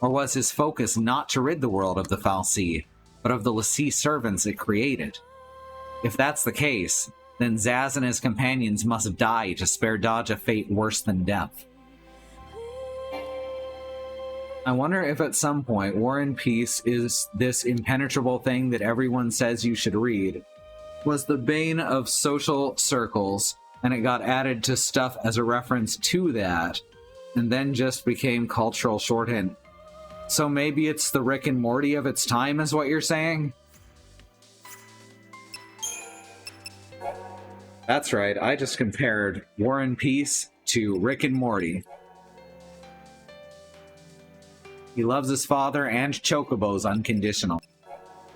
Or was his focus not to rid the world of the fal'Cie, but of the l'Cie servants it created? If that's the case, then Zaz and his companions must die to spare Dodge a fate worse than death. I wonder if at some point War and Peace is this impenetrable thing that everyone says you should read, was the bane of social circles, and it got added to stuff as a reference to that, and then just became cultural shorthand. So maybe it's the Rick and Morty of its time, is what you're saying? That's right, I just compared War and Peace to Rick and Morty. He loves his father and chocobos unconditional.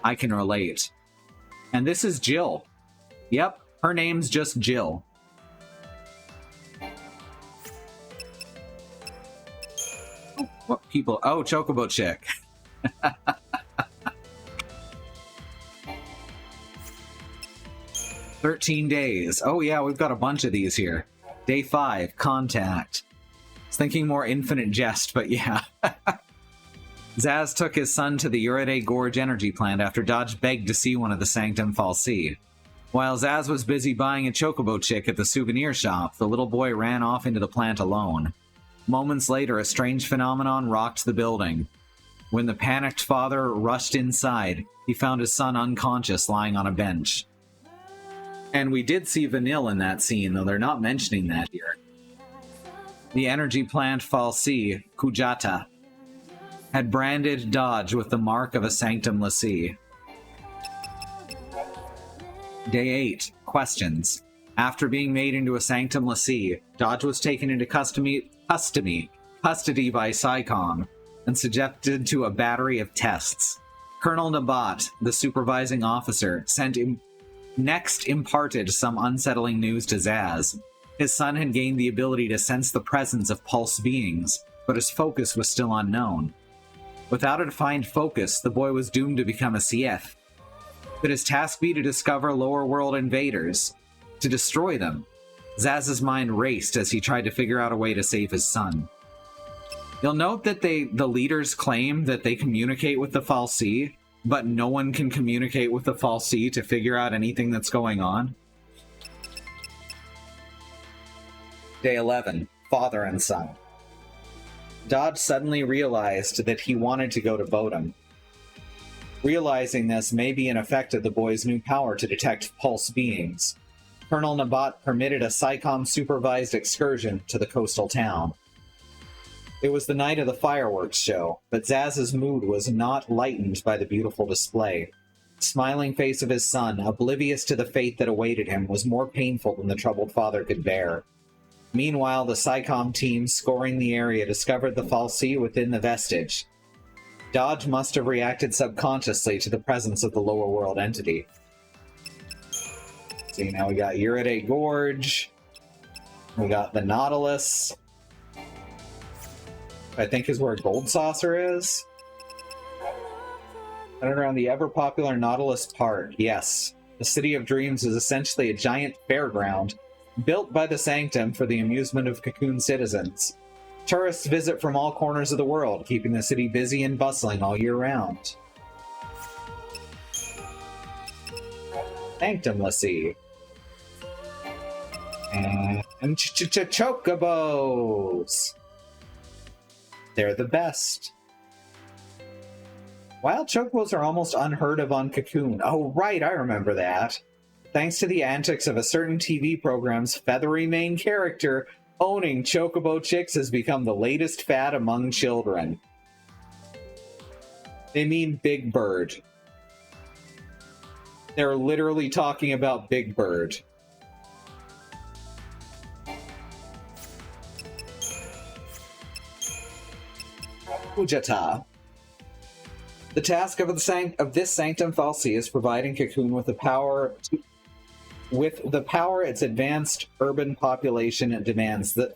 I can relate. And this is Jill. Yep, her name's just Jill. Oh, what people? Oh, Chocobo Chick. 13 days. Oh yeah, we've got a bunch of these here. Day 5, Contact. I was thinking more Infinite Jest, but yeah. Zaz took his son to the Uriday Gorge energy plant after Dodge begged to see one of the Sanctum fal'Cie. While Zaz was busy buying a chocobo chick at the souvenir shop, the little boy ran off into the plant alone. Moments later, a strange phenomenon rocked the building. When the panicked father rushed inside, he found his son unconscious lying on a bench. And we did see Vanille in that scene, though they're not mentioning that here. The energy plant fal'Cie, Kujata, had branded Dodge with the mark of a Sanctum l'Cie. Day 8. Questions. After being made into a Sanctum l'Cie, Dodge was taken into custody by SciComm and subjected to a battery of tests. Colonel Nabat, the supervising officer, next imparted some unsettling news to Zaz. His son had gained the ability to sense the presence of pulse beings, but his focus was still unknown. Without a defined focus, the boy was doomed to become a CF. Could his task be to discover lower world invaders? To destroy them? Zaz's mind raced as he tried to figure out a way to save his son. You'll note that the leaders claim that they communicate with the fal'Cie, but no one can communicate with the fal'Cie to figure out anything that's going on. Day 11. Father and Son. Dodge suddenly realized that he wanted to go to Bodham. Realizing this may be an effect of the boy's new power to detect pulse beings, Colonel Nabat permitted a SciComm-supervised excursion to the coastal town. It was the night of the fireworks show, but Zaz's mood was not lightened by the beautiful display. The smiling face of his son, oblivious to the fate that awaited him, was more painful than the troubled father could bear. Meanwhile, the SciComm team scoring the area discovered the fal'Cie within the vestige. Dodge must have reacted subconsciously to the presence of the lower world entity. See, now we got Uriday Gorge. We got the Nautilus. I think is where Gold Saucer is. And around the ever-popular Nautilus Park, yes. The City of Dreams is essentially a giant fairground built by the Sanctum for the amusement of Cocoon citizens. Tourists visit from all corners of the world, keeping the city busy and bustling all year round. Sanctum l'Cie. And chocobos! They're the best. Wild chocobos are almost unheard of on Cocoon. Oh, right, I remember that. Thanks to the antics of a certain TV program's feathery main character, owning chocobo chicks has become the latest fad among children. They mean Big Bird. They're literally talking about Big Bird. Ujata. The task of this Sanctum fal'Cie is providing Cocoon with the power its advanced urban population demands. The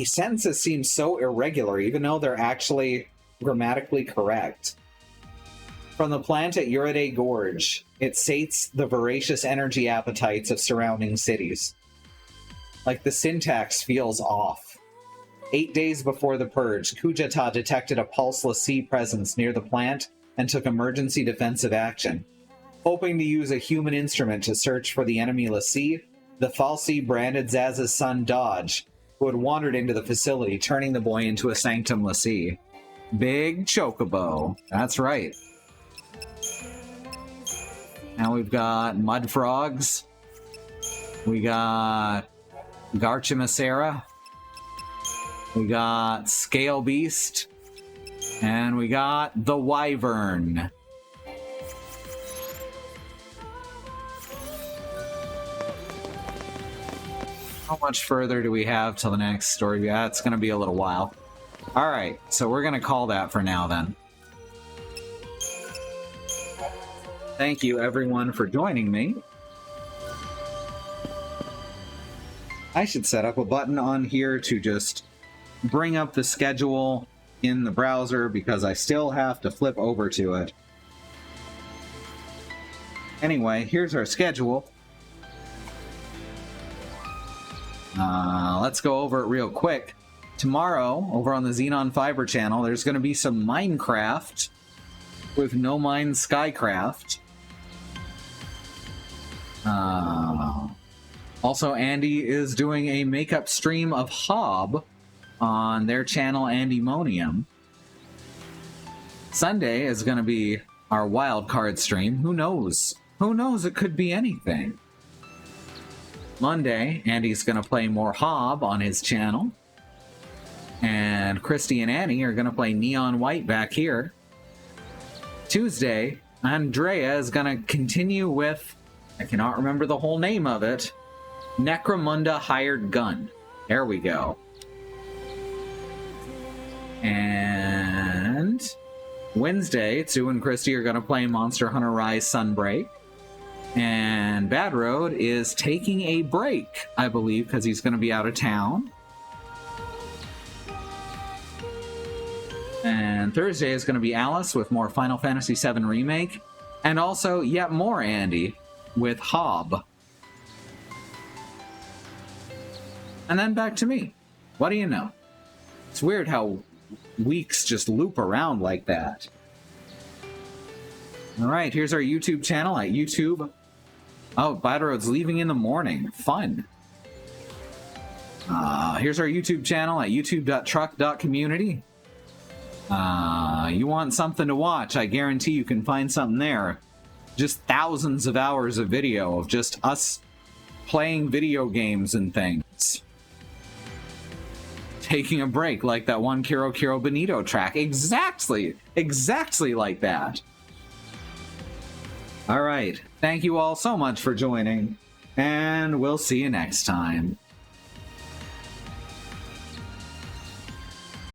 sentences seem so irregular, even though they're actually grammatically correct. From the plant at Uriday Gorge, it sates the voracious energy appetites of surrounding cities. Like, the syntax feels off. 8 days before the purge, Kujata detected a pulseless sea presence near the plant and took emergency defensive action. Hoping to use a human instrument to search for the enemy Lassie, the Fal'Cie branded Zaz's son Dodge, who had wandered into the facility, turning the boy into a Sanctum Lassie. Big Chocobo. That's right. Now we've got Mud Frogs. We got Garchimacera. We got Scale Beast. And we got the Wyvern. How much further do we have till the next story? Yeah, it's going to be a little while. Alright, so we're going to call that for now then. Thank you everyone for joining me. I should set up a button on here to just bring up the schedule in the browser because I still have to flip over to it. Anyway, here's our schedule. Let's go over it real quick. Tomorrow, over on the Xenon Fiber channel, there's going to be some Minecraft with No Mind Skycraft. Also, Andy is doing a makeup stream of Hob on their channel, Andymonium. Sunday is going to be our wild card stream. Who knows? Who knows? It could be anything. Monday, Andy's going to play more Hob on his channel. And Christy and Annie are going to play Neon White back here. Tuesday, Andrea is going to continue with, I cannot remember the whole name of it, Necromunda Hired Gun. There we go. And Wednesday, Sue and Christy are going to play Monster Hunter Rise Sunbreak. And Bad Road is taking a break, I believe, because he's going to be out of town. And Thursday is going to be Alice with more Final Fantasy VII Remake. And also, yet more Andy with Hob. And then back to me. What do you know? It's weird how weeks just loop around like that. Alright, here's our YouTube channel at YouTube. Oh, Bad Road's leaving in the morning. Fun. Here's our YouTube channel at youtube.truck.community. You want something to watch, I guarantee you can find something there. Just thousands of hours of video of just us playing video games and things. Taking a break like that one Kiro Kiro Benito track. Exactly like that. Alright, thank you all so much for joining, and we'll see you next time.